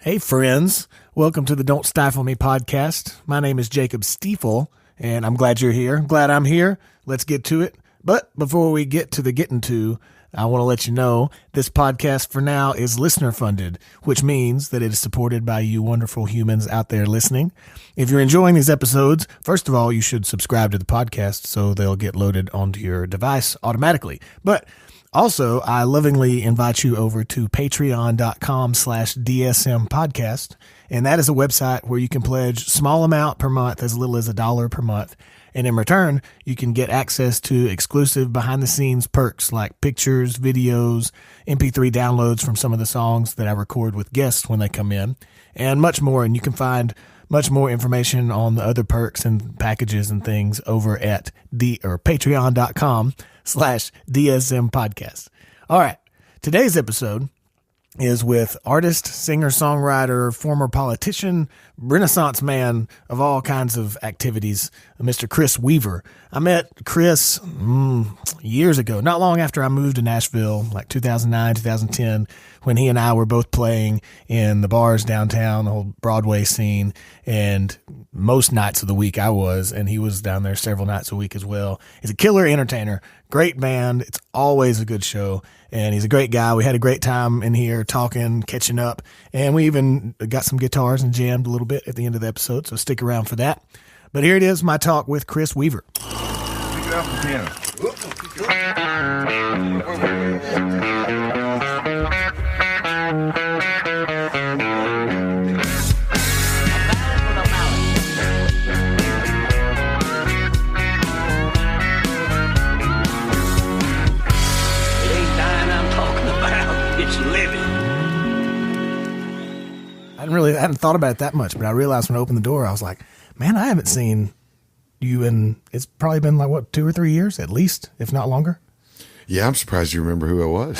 Hey friends, welcome to the Don't Stifle Me podcast. My name is Jacob Stiefel, and I'm glad you're here. Glad I'm here. Let's get to it. But before we get to the getting to, I want to let you know this podcast for now is listener funded, which means that it is supported by you wonderful humans out there listening. If you're enjoying these episodes, first of all, you should subscribe to the podcast so they'll get loaded onto your device automatically. But also, I lovingly invite you over to patreon.com/DSM podcast. And that is a website where you can pledge small amount per month, as little as $1 per month. And in return, you can get access to exclusive behind the scenes perks like pictures, videos, MP3 downloads from some of the songs that I record with guests when they come in, and much more. And you can find much more information on the other perks and packages and things over at patreon.com/DSM podcast. All right. Today's episode is with artist, singer, songwriter, former politician, Renaissance man of all kinds of activities, Mr. Chris Weaver. I met Chris years ago, not long after I moved to Nashville, like 2009, 2010, when he and I were both playing in the bars downtown, the whole Broadway scene, and most nights of the week I was, and he was down there several nights a week as well. He's a killer entertainer, great band. It's always a good show. And he's a great guy. We had a great time in here talking, catching up, and we even got some guitars and jammed a little bit at the end of the episode, so stick around for that. But here it is, my talk with Chris Weaver. Pick it up the piano. I hadn't thought about it that much, but I realized when I opened the door, I was like, man, I haven't seen you in, it's probably been like, what, 2 or 3 years at least, if not longer? Yeah, I'm surprised you remember who I was.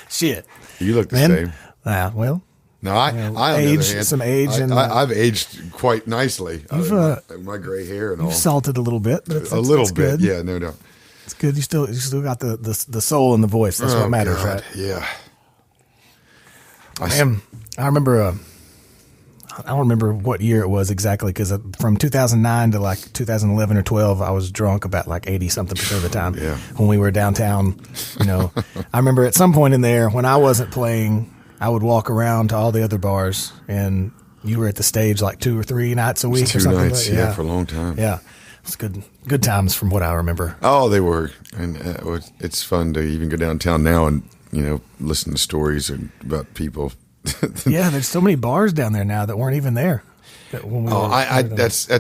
Shit. You look the same. Well. No, I on the other hand, some age. I've aged quite nicely. My gray hair and all. You've salted a little bit. But a little bit, good. Yeah, no doubt. It's good. You still got the soul and the voice. That's what matters, God. right? Yeah. I remember, I don't remember what year it was exactly, because from 2009 to like 2011 or 12, I was drunk about like 80-something% of the time. Yeah. When we were downtown, I remember at some point in there when I wasn't playing, I would walk around to all the other bars, and you were at the stage like 2 or 3 nights a week or something. 2 nights, yeah, for a long time. Yeah. It's good times from what I remember. Oh, they were. And it's fun to even go downtown now and, listen to stories about people. Yeah, there's so many bars down there now that weren't even there. That's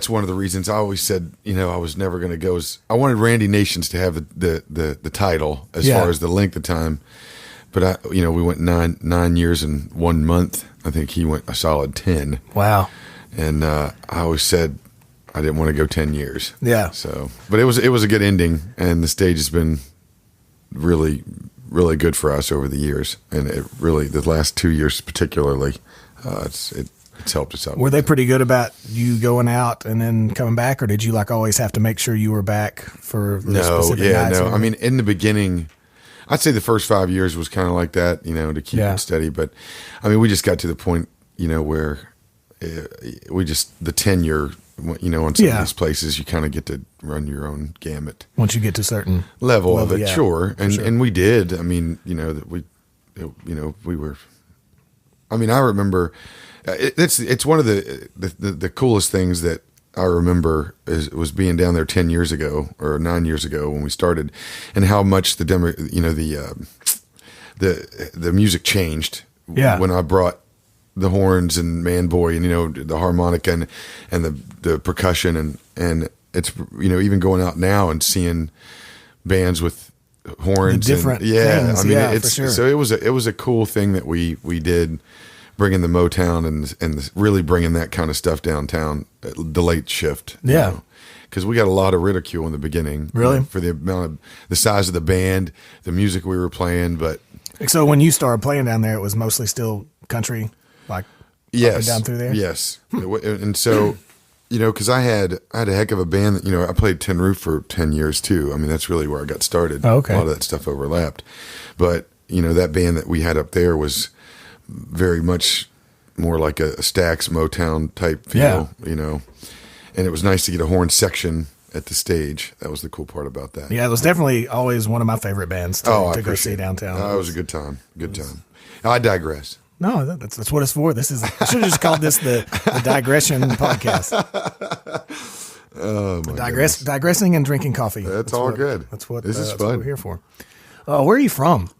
one of the reasons I always said, I was never going to go. I wanted Randy Nations to have the title as far as the length of time, but we went 9 years and 1 month. I think he went a solid 10. Wow. And I always said I didn't want to go 10 years. Yeah. So, but it was a good ending, and the stage has been really, really good for us over the years, and it really, the last 2 years particularly, it's helped us out. Were they pretty good about you going out and then coming back, or did you always have to make sure you were back for the specific nights? No. I mean, in the beginning, I'd say the first 5 years was kind of like that, to keep it steady. But I mean, we just got to the point, where the tenure, on some of these places, you kind of get to run your own gamut. Once you get to a certain level of it, sure. And we did. I mean, that we were. I mean, I remember it's one of the coolest things that I remember was being down there 10 years ago or 9 years ago when we started, and how much the music changed. Yeah. When I brought the horns and man boy and the harmonica and the percussion and it's even going out now and seeing bands with horns the different and things. I mean for sure. So it was a cool thing that we did, bringing the Motown and really bringing that kind of stuff downtown, the late shift. Because we got a lot of ridicule in the beginning, really, for the amount of the size of the band, the music we were playing. But so when you started playing down there, it was mostly still country. Up and down through there? Yes. And so, because I had a heck of a band that, I played Tin Roof for 10 years too. I mean, that's really where I got started. Oh, okay. A lot of that stuff overlapped. But, that band that we had up there was very much more like a Stax Motown type feel, you know. And it was nice to get a horn section at the stage. That was the cool part about that. Yeah, it was definitely always one of my favorite bands to go see downtown. It was a good time. Good time. I digress. No, that's what it's for. I should have just called this the digression podcast. Oh my goodness. Digressing and drinking coffee. That's all good. That's what this is that's fun. what we're here for. Where are you from?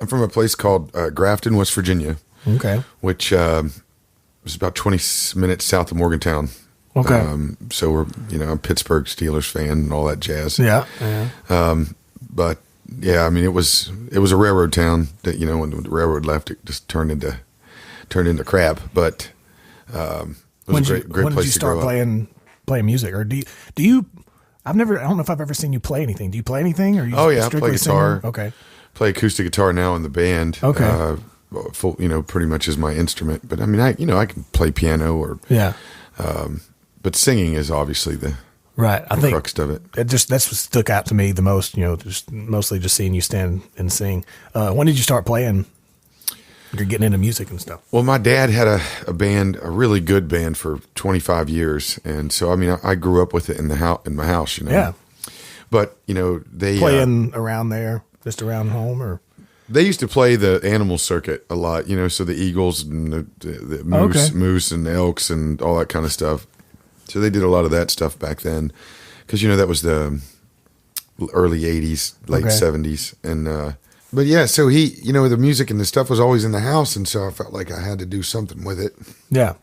I'm from a place called Grafton, West Virginia. Okay. Which is about 20 minutes south of Morgantown. Okay. So we're, I'm a Pittsburgh Steelers fan and all that jazz. Yeah. But yeah, I mean, it was a railroad town that, when the railroad left, it just turned into crap. But it was a great place to grow up. When did you start playing music, or do you? I don't know if I've ever seen you play anything. Do you play anything, or you I play guitar. Okay. Play acoustic guitar now in the band. Okay. Full, pretty much is my instrument. But I mean, I can play piano or but singing is obviously the crux of it. That's what stuck out to me the most. Just mostly just seeing you stand and sing. When did you start playing? You're getting into music and stuff. Well, my dad had a band, a really good band for 25 years, and so I mean, I grew up with it in my house. Yeah. But they playing around there, just around home, or they used to play the animal circuit a lot. So the eagles and the moose and the elks and all that kind of stuff. So they did a lot of that stuff back then, because that was the early 80s, late 70s, and but yeah, so he, the music and the stuff was always in the house, and so I felt like I had to do something with it. Yeah.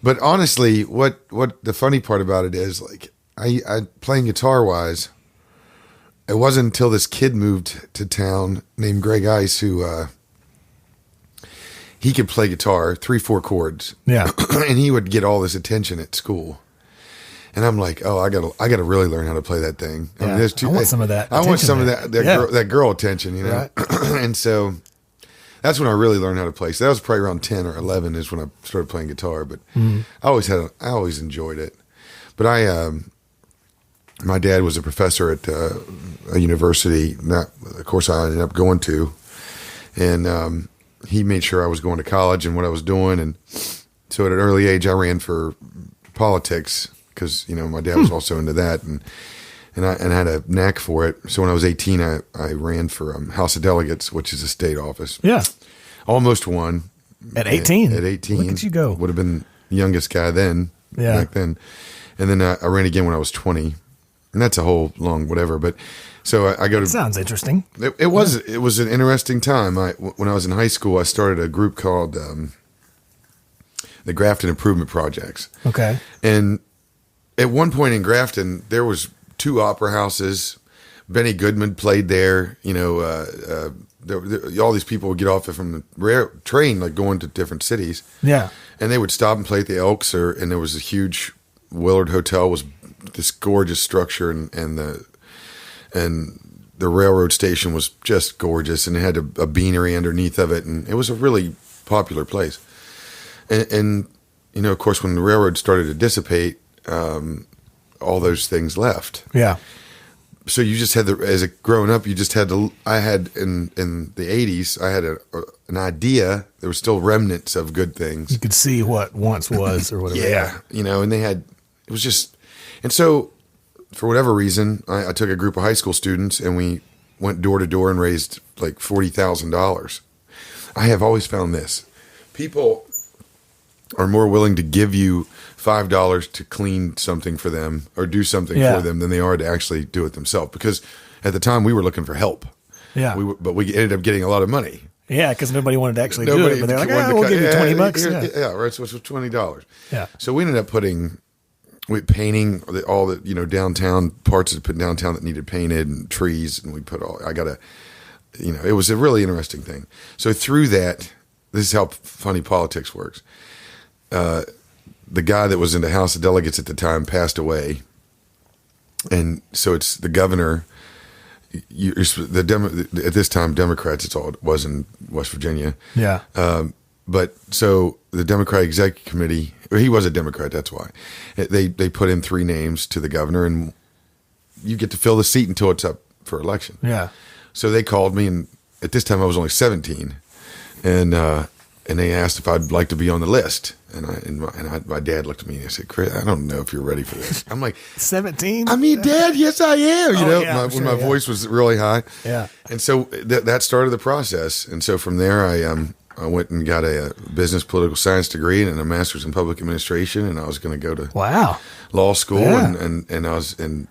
But honestly, what the funny part about it is, like, I playing guitar wise, it wasn't until this kid moved to town named Greg Ice, who he could play guitar 3-4 chords. Yeah. And he would get all this attention at school. And I'm like, I gotta really learn how to play that thing. Yeah. I want some of that. I want some of that girl attention, Right. And so that's when I really learned how to play. So that was probably around 10 or 11 is when I started playing guitar. But I always enjoyed it. But my dad was a professor at a university that, of course, I ended up going to, and he made sure I was going to college and what I was doing. And so at an early age, I ran for politics, because my dad was also into that, and I had a knack for it. So when I was 18, I ran for House of Delegates, which is a state office. Yeah, almost won at 18. At 18, look at you go. Would have been the youngest guy then. Yeah. Back then, and then I ran again when I was 20, and that's a whole long whatever. But so I go to. Sounds interesting. It was an interesting time. When I was in high school, I started a group called the Grafton Improvement Projects. Okay, and at one point in Grafton, there was 2 opera houses. Benny Goodman played there. All these people would get off from the train, like going to different cities. Yeah, and they would stop and play at the Elks, and there was a huge Willard Hotel, was this gorgeous structure, and the railroad station was just gorgeous, and it had a beanery underneath of it, and it was a really popular place. And of course, when the railroad started to dissipate, all those things left. Yeah. So you just had as a growing up, you just had to. I had in the 80s, I had an idea. There were still remnants of good things. You could see what once was, or whatever. Yeah, and they had. It was just, and so for whatever reason, I took a group of high school students, and we went door to door and raised like $40,000. I have always found this: people are more willing to give you $5 to clean something for them or do something for them than they are to actually do it themselves. Because at the time we were looking for help. Yeah. But we ended up getting a lot of money. Yeah, because nobody wanted to actually do it. But they're like, we'll give you $20. Right. So it was $20. Yeah. So we ended up painting all the downtown parts of downtown that needed painted, and trees, and we put it was a really interesting thing. So through that, this is how funny politics works. The guy that was in the House of Delegates at the time passed away, and so it's the governor. At this time, Democrats. It was in West Virginia. Yeah. But so the Democratic Executive Committee, he was a Democrat. That's why they put in 3 names to the governor, and you get to fill the seat until it's up for election. Yeah. So they called me, and at this time I was only 17, and and they asked if I'd like to be on the list. And my dad looked at me and he said, Chris, I don't know if you're ready for this. I'm like, 17? I mean, Dad, yes, I am. When my yeah. voice was really high. Yeah. And so that started the process. And so from there, I went and got a business political science degree and a master's in public administration. And I was going to go to law school. Yeah. And I was, and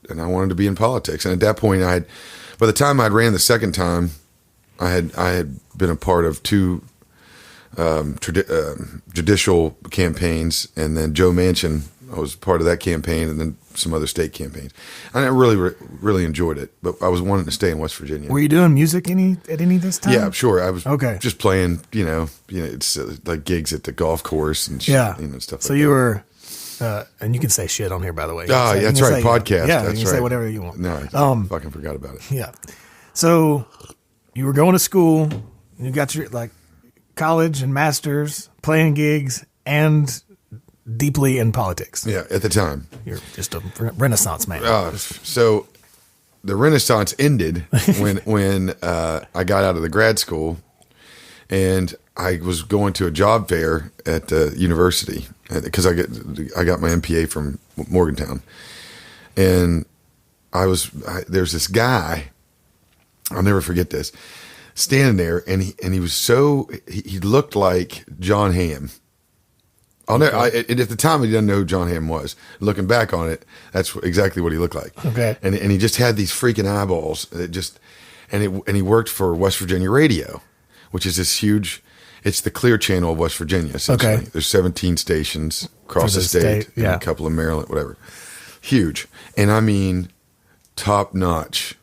I wanted to be in politics. And at that point, by the time I'd ran the second time, I had been a part of two judicial campaigns, and then Joe Manchin, I was part of that campaign, and then some other state campaigns. And I really enjoyed it, but I was wanting to stay in West Virginia. Were you doing music at any of this time? Yeah, sure. I was just playing, it's like gigs at the golf course and stuff like that. So you were, and you can say shit on here, by the way. That's right. Podcast. Yeah, that's you can say whatever you want. No, I fucking forgot about it. Yeah. So you were going to school, you got your college and masters, playing gigs, and deeply in politics. Yeah, at the time. You're just a Renaissance man. So the Renaissance ended when I got out of the grad school, and I was going to a job fair at the university because I got my MPA from Morgantown, and there's this guy, I'll never forget this, standing there, and he was he looked like John Hamm. And at the time, I didn't know who John Hamm was. Looking back on it, that's exactly what he looked like. Okay. And he just had these freaking eyeballs. And he worked for West Virginia Radio, which is this huge. It's the Clear Channel of West Virginia. Essentially, there's 17 stations across the state, and a couple in Maryland, whatever. Huge, and I mean, top notch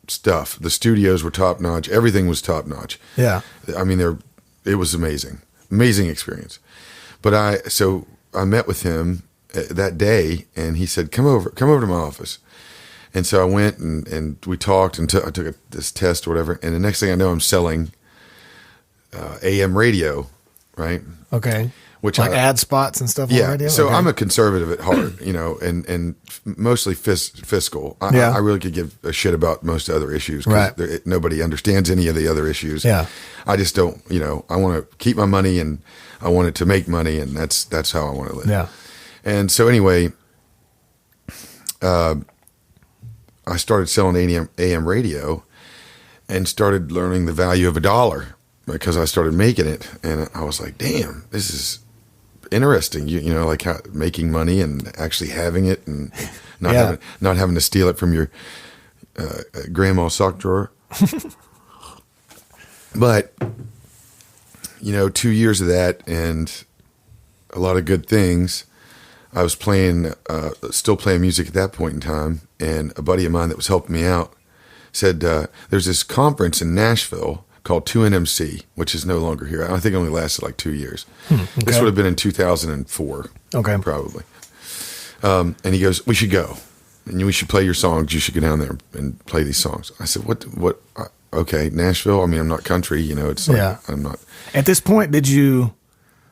stuff. The studios were top notch. Everything was top notch. Yeah. I mean, it was amazing experience. But I met with him that day, and he said, come over to my office. And so I went and we talked, and I took this test or whatever. And the next thing I know, I'm selling AM radio, right? Okay. Which ad spots and stuff on the radio? So I'm a conservative at heart, and mostly fiscal. I really could give a shit about most other issues because nobody understands any of the other issues. Yeah. I just don't, I want to keep my money, and I want it to make money, and that's how I want to live. Yeah. And so anyway, I started selling AM radio and started learning the value of $1 because I started making it, and I was like, damn, this is interesting. Like how making money and actually having it, and not having to steal it from your grandma's sock drawer. But 2 years of that and a lot of good things. I was still playing music at that point in time, and a buddy of mine that was helping me out said, there's this conference in Nashville called 2NMC, which is no longer here. I think it only lasted like 2 years. Okay. This would have been in 2004. Okay. Probably. And he goes, we should go. And we should play your songs. You should go down there and play these songs. I said, what? Okay, Nashville. I mean, I'm not country, it's like, I'm not. At this point, did you,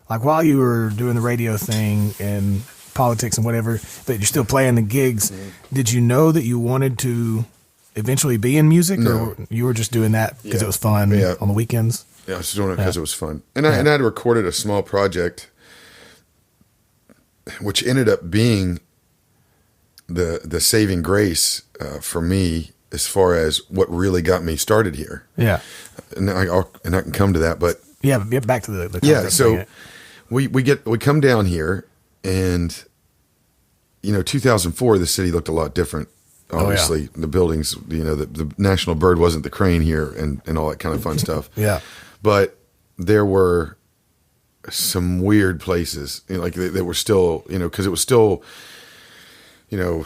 while you were doing the radio thing and politics and whatever, but you're still playing the gigs, did you know that you wanted to eventually be in music, or you were just doing that because it was fun on the weekends? Yeah, I was doing it because it was fun. And I had recorded a small project, which ended up being the saving grace for me as far as what really got me started here. Yeah. And I can come to that, but back to the so we come down here, and 2004 the city looked a lot different. Obviously, the buildings, the national bird wasn't the crane here, and all that kind of fun stuff. Yeah. But there were some weird places, like they were still, because it was still, the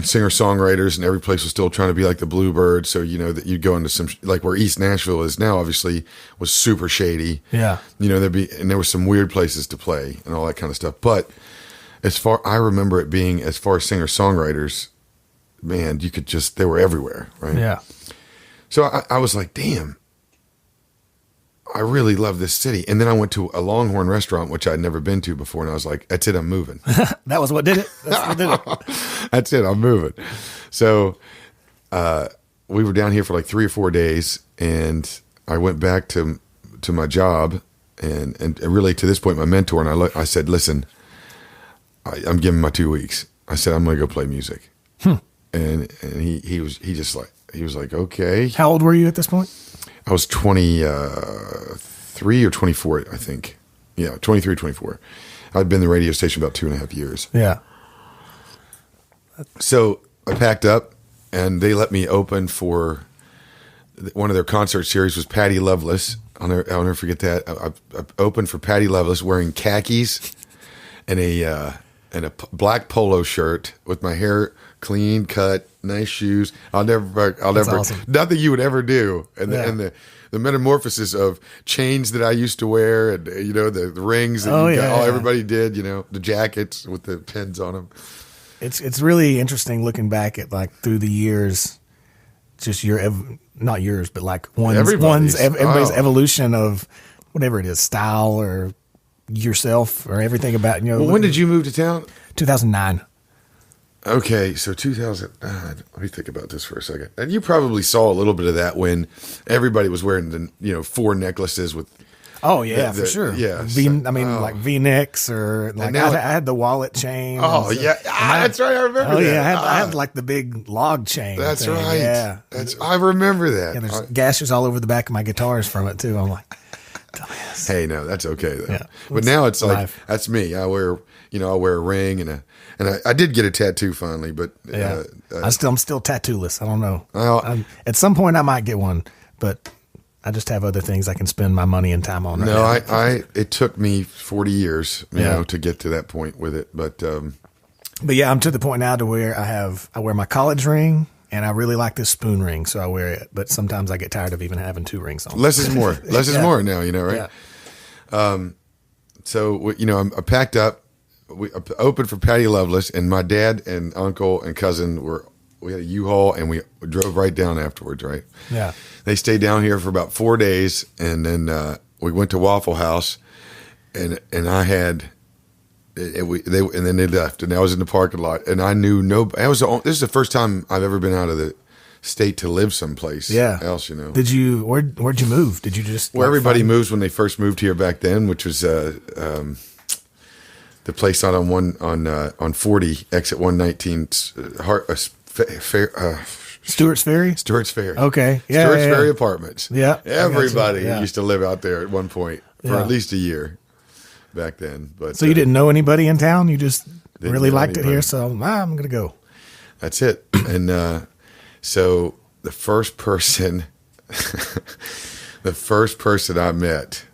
singer-songwriters, and every place was still trying to be like the Bluebird. So, that you'd go into some, like where East Nashville is now, obviously was super shady. Yeah. There were some weird places to play and all that kind of stuff. But I remember it being, as far as singer-songwriters, man, they were everywhere. Right. Yeah. So I was like, damn, I really love this city. And then I went to a Longhorn restaurant, which I'd never been to before. And I was like, that's it, I'm moving. That was what did it. That's what did it. That's it, I'm moving. So we were down here for like 3 or 4 days. And I went back to to my job, and really to this point, my mentor, and I said, listen, I'm giving my 2 weeks. I said, I'm going to go play music. And he was like, okay. How old were you at this point? I was 23 or 24, I think. Yeah, 23, 24. I'd been in the radio station about 2.5 years. Yeah. So I packed up, and they let me open for one of their concert series was Patty Loveless. I'll never forget that. I opened for Patty Loveless wearing khakis and a black polo shirt with my hair clean cut, nice shoes. I'll never. Awesome. Nothing you would ever do. And the metamorphosis of chains that I used to wear, and the rings that everybody did. The jackets with the pins on them. It's really interesting looking back at like through the years, just not yours, but like everybody's evolution of whatever it is, style or yourself or everything about Well, when did you move to town? 2009. Okay, so 2000. Let me think about this for a second. And you probably saw a little bit of that when everybody was wearing the 4 necklaces with. Oh yeah, for sure. Yeah, like V-necks or like I had the wallet chain. Oh yeah, that's right. I remember. Oh that. yeah, I had like the big log chain. That's thing. right. Yeah, I remember that. Yeah, there's gashes all over the back of my guitars from it too. I'm like, dumbass. Hey, no, that's okay though. Yeah, but now it's like life. That's me. I wear a ring and I did get a tattoo finally, but yeah, I'm still tattooless. I don't know. Well, at some point I might get one, but I just have other things I can spend my money and time on. It took me 40 years, to get to that point with it. But yeah, I'm to the point now to where I wear my college ring, and I really like this spoon ring, so I wear it. But sometimes I get tired of even having 2 rings on. Less is more. Less is more now, right? Yeah. So I packed up. We opened for Patty Loveless, and my dad and uncle and cousin we had a U-Haul, and we drove right down afterwards, right? Yeah. They stayed down here for about 4 days, and then we went to Waffle House, and I had, and then they left, and I was in the parking lot, and I knew this is the first time I've ever been out of the state to live someplace else, Did you, where'd you move? Did you just? Where everybody moves when they first moved here back then, which was the place out on 40, exit 119, Stewart's Ferry? Stewart's Ferry. Okay. Yeah. Stewart's Ferry Apartments. Yeah. Everybody used to live out there at one point for at least a year back then. But so you didn't know anybody in town? You just really liked it here, so I'm going to go. That's it. And so the first person I met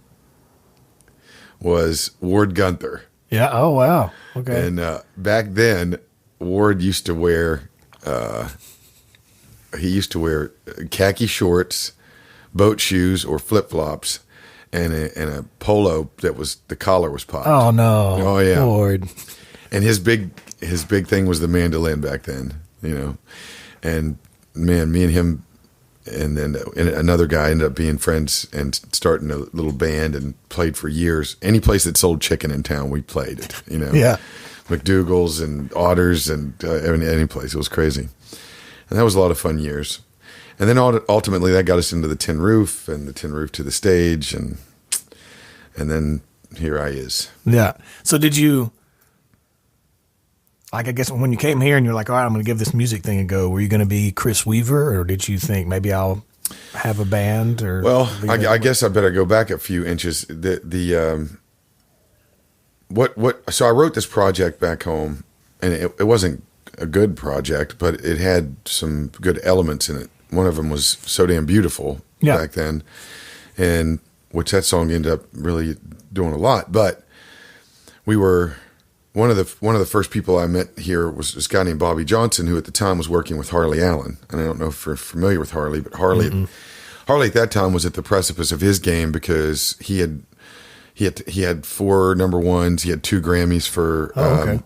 was Ward Gunther. Yeah. Oh, wow. Okay. And back then, Ward used to wear khaki shorts, boat shoes, or flip flops, and a polo that was the collar was popped. Oh no! Oh yeah, Lord. And his big thing was the mandolin back then, And man, me and him, and then another guy ended up being friends and starting a little band and played for years. Any place that sold chicken in town, we played it. Yeah. McDougal's and Otters and any place. It was crazy. And that was a lot of fun years. And then ultimately that got us into the Tin Roof and the Tin Roof to the stage. And then here I is. Yeah. So did you, I guess when you came here and you're like, all right, I'm going to give this music thing a go, were you going to be Chris Weaver, or did you think maybe I'll have a band? Or well, I guess I better go back a few inches. So I wrote this project back home, and it wasn't a good project, but it had some good elements in it. One of them was So Damn Beautiful back then, and which that song ended up really doing a lot. But we were one of the first people I met here was this guy named Bobby Johnson, who at the time was working with Harley Allen. And I don't know if you're familiar with Harley, but Harley at that time was at the precipice of his game because he had 4 number ones. He had 2 Grammys for Oh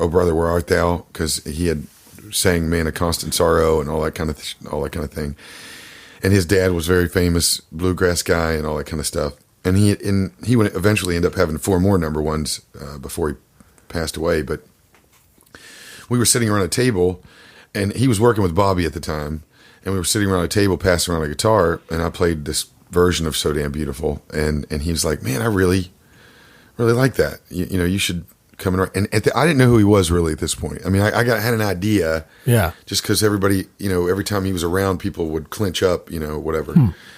Brother Where Art Thou, because he had sang Man of Constant Sorrow and all that kind of thing. And his dad was a very famous bluegrass guy and all that kind of stuff. And he would eventually end up having 4 more number ones before he passed away. But we were sitting around a table, and he was working with Bobby at the time. And we were sitting around a table passing around a guitar, and I played this version of So Damn Beautiful. And he was like, man, I really, really like that. You know, you should come in. And I didn't know who he was really at this point. I mean, I had an idea. Yeah. Just because everybody, you know, every time he was around, people would clinch up, you know, whatever.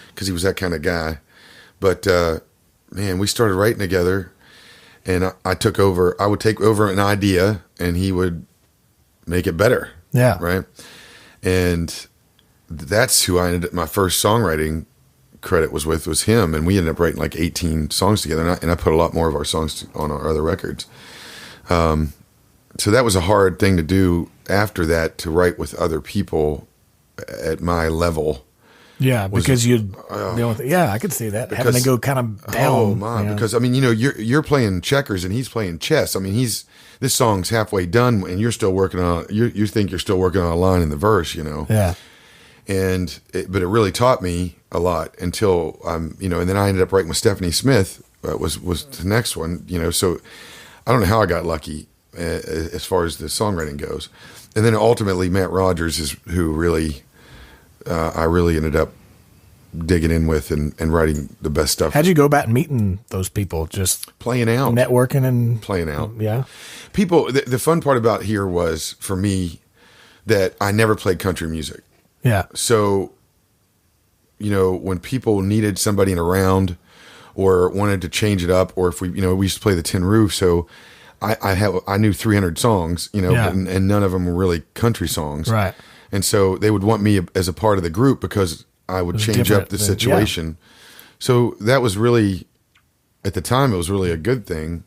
Because he was that kind of guy. But, man, we started writing together. And I took over. I would take over an idea, and he would make it better. Yeah. Right. And that's who I ended up. My first songwriting credit was him, and we ended up writing like 18 songs together. And I put a lot more of our songs on our other records. So that was a hard thing to do. After that, to write with other people at my level. Yeah, because I could see that having to go kind of down. Oh my! You know? Because I mean, you know, you're playing checkers and he's playing chess. I mean, this song's halfway done and you're still working on. You think you're still working on a line in the verse, you know? Yeah. But it really taught me a lot until you know, and then I ended up writing with Stephanie Smith. Was the next one, you know? So I don't know how I got lucky as far as the songwriting goes, and then ultimately Matt Rogers is who really. I really ended up digging in with and writing the best stuff. How'd you go about meeting those people? Just playing out, networking, and playing out. Yeah, people. The fun part about here was for me that I never played country music. Yeah. So, you know, when people needed somebody in a round or wanted to change it up, or if we used to play the Tin Roof, so I knew 300 songs, you know, and none of them were really country songs, right? And so they would want me as a part of the group because I would change up the situation. Yeah. So that was really, at the time, it was really a good thing.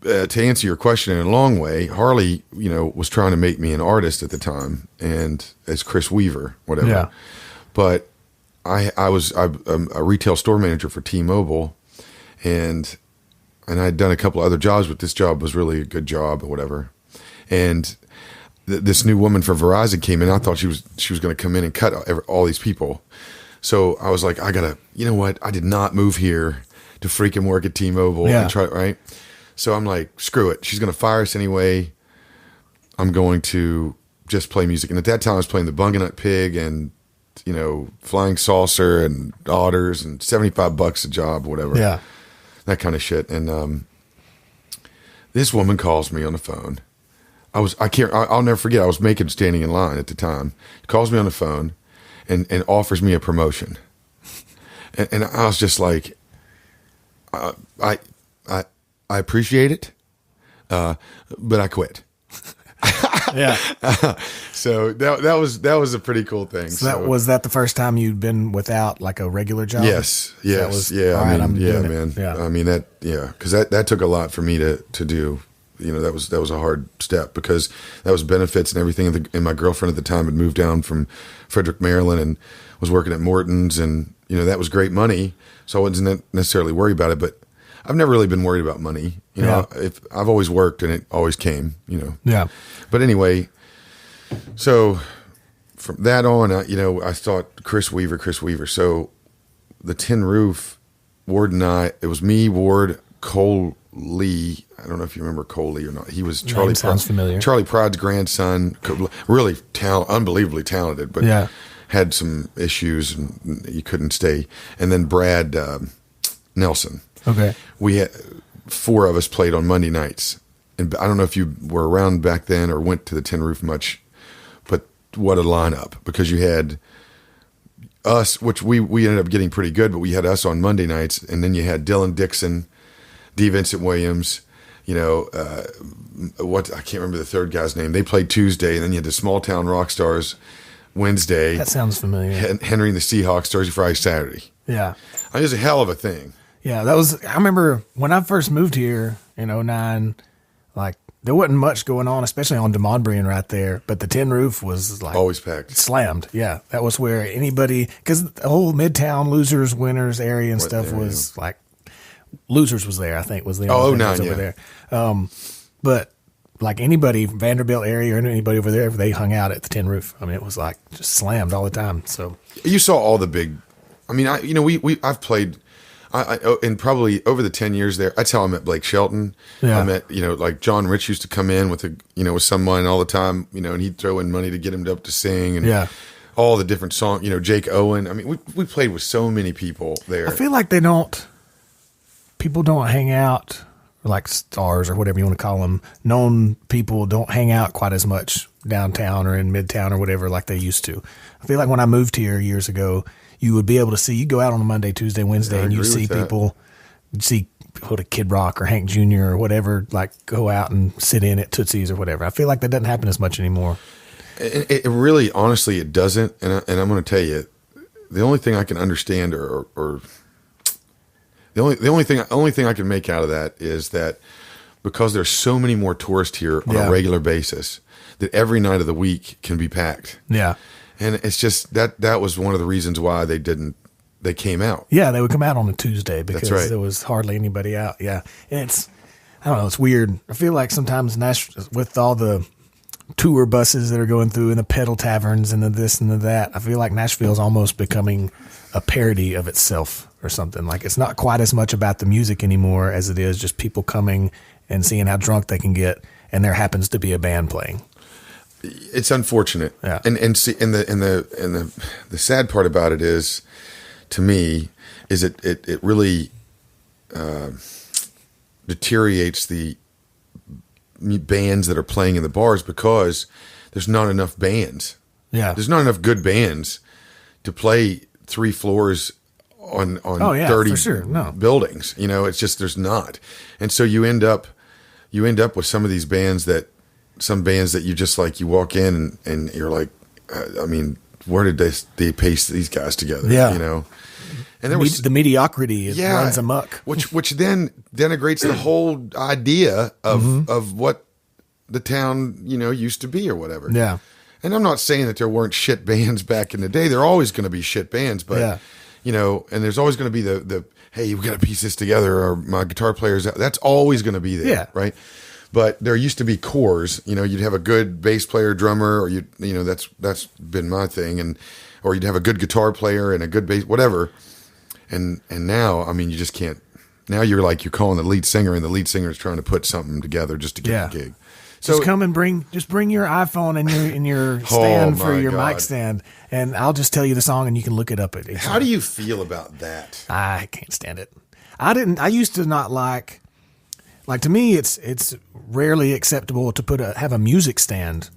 To answer your question in a long way, Harley, you know, was trying to make me an artist at the time, and as Chris Weaver, whatever. Yeah. But I was a retail store manager for T-Mobile, and I had done a couple other jobs, but this job was really a good job or whatever. And this new woman for Verizon came in. I thought she was going to come in and cut all these people. So I was like, you know what? I did not move here to freaking work at T-Mobile and try, right? So I'm like, screw it. She's going to fire us anyway. I'm going to just play music. And at that time I was playing the Bunganut Pig and, you know, Flying Saucer and Otters and $75 a job, whatever. Yeah. That kind of shit. And this woman calls me on the phone. I'll never forget. I was standing in line at the time. He calls me on the phone and offers me a promotion. And I was just like, I appreciate it. But I quit. Yeah. So that was a pretty cool thing. So was that the first time you'd been without like a regular job? Yes. Because that took a lot for me to do. You know, that was a hard step because that was benefits and everything. And my girlfriend at the time had moved down from Frederick, Maryland, and was working at Morton's, and you know that was great money. So I wasn't necessarily worried about it. But I've never really been worried about money. You know, if I've always worked and it always came. You know. Yeah. But anyway, so from that on, I thought Chris Weaver. So the Tin Roof, Ward and I. It was me, Ward, Cole Lee. I don't know if you remember Cole Lee or not. He was Charlie Pride's grandson. Really unbelievably talented, but had some issues and he couldn't stay. And then Brad Nelson. Okay. We had 4 of us played on Monday nights. And I don't know if you were around back then or went to the Tin Roof much, but what a lineup. Because you had us, which we ended up getting pretty good, but we had us on Monday nights, and then you had Dylan Dixon, D. Vincent Williams, you know, I can't remember the third guy's name. They played Tuesday, and then you had the Small Town Rock Stars Wednesday. That sounds familiar. Henry and the Seahawks Thursday, Friday, Saturday. Yeah. I mean, it was a hell of a thing. Yeah, I remember when I first moved here in 2009, like, there wasn't much going on, especially on DeMonbrian right there, but the Tin Roof was like always packed, slammed. Yeah, that was where anybody, because the whole Midtown losers, winners area and stuff was like, Losers was there, I think, was the only thing that was over there. But like anybody, Vanderbilt area or anybody over there, they hung out at the Tin Roof. I mean, it was like just slammed all the time. So you saw all the big. I mean, I've played. And probably over the 10 years there, that's how I met Blake Shelton. Yeah. I met, like John Rich used to come in with with someone all the time, and he'd throw in money to get him up to sing. And all the different songs, Jake Owen. I mean, we played with so many people there. I feel like people don't hang out, like stars or whatever you want to call them. Known people don't hang out quite as much downtown or in Midtown or whatever like they used to. I feel like when I moved here years ago, you would be able to you go out on a Monday, Tuesday, Wednesday, and you see people, go to Kid Rock or Hank Jr. or whatever, like go out and sit in at Tootsie's or whatever. I feel like that doesn't happen as much anymore. It really, honestly, it doesn't. And I'm going to tell you, the only thing I can understand or the only thing I can make out of that is that because there's so many more tourists here on a regular basis, that every night of the week can be packed. Yeah. And it's just that was one of the reasons why they came out. Yeah, they would come out on a Tuesday because there was hardly anybody out. Yeah. And I don't know, it's weird. I feel like sometimes with all the tour buses that are going through and the pedal taverns and the this and the that, I feel like Nashville's almost becoming a parody of itself or something. Like it's not quite as much about the music anymore as it is just people coming and seeing how drunk they can get, and there happens to be a band playing. It's unfortunate. Yeah. And the sad part about it is, to me, is it really deteriorates the bands that are playing in the bars because there's not enough bands. Yeah. There's not enough good bands to play 3 floors on 30 buildings. It's just, there's not. And so you end up with some bands that you just like, you walk in and you're like, I mean, where did they paste these guys together? Yeah. And there was the mediocrity runs amok, which then denigrates the whole idea of what the town used to be or whatever. Yeah. And I'm not saying that there weren't shit bands back in the day. There are always going to be shit bands, but and there's always going to be the hey, we got to piece this together, or my guitar player's out. That's always going to be there, right? But there used to be cores. You'd have a good bass player, drummer, or that's been my thing, or you'd have a good guitar player and a good bass, whatever. And now, I mean, you just can't. Now you're calling the lead singer, and the lead singer is trying to put something together just to get the gig. So just come and bring your iPhone and your stand for your mic stand, and I'll just tell you the song, and you can look it up at. How do you feel about that? I can't stand it. I used to not like to me, it's rarely acceptable to have a music stand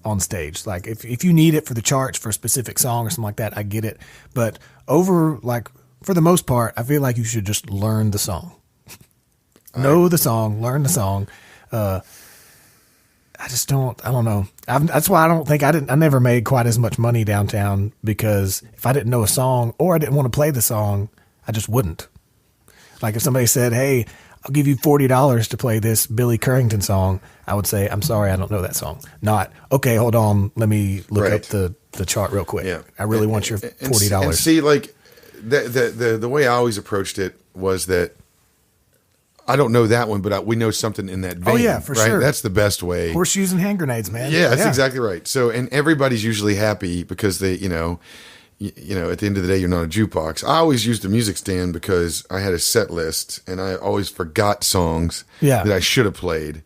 on stage. Like if you need it for the charts for a specific song or something like that, I get it. But for the most part, I feel like you should just learn the song. Know the song, learn the song. I don't know. That's why I never made quite as much money downtown, because if I didn't know a song or I didn't want to play the song, I just wouldn't. Like if somebody said, hey, I'll give you $40 to play this Billy Currington song, I would say, I'm sorry, I don't know that song. Not, okay, hold on, let me look up the chart real quick. Yeah. I really want your $40. And see, like, the way I always approached it was that I don't know that one, but we know something in that vein. Oh yeah, for sure. That's the best way. Horseshoes and hand grenades, man. Yeah, that's exactly right. So, and everybody's usually happy because they, at the end of the day, you're not a jukebox. I always used a music stand because I had a set list, and I always forgot songs that I should have played,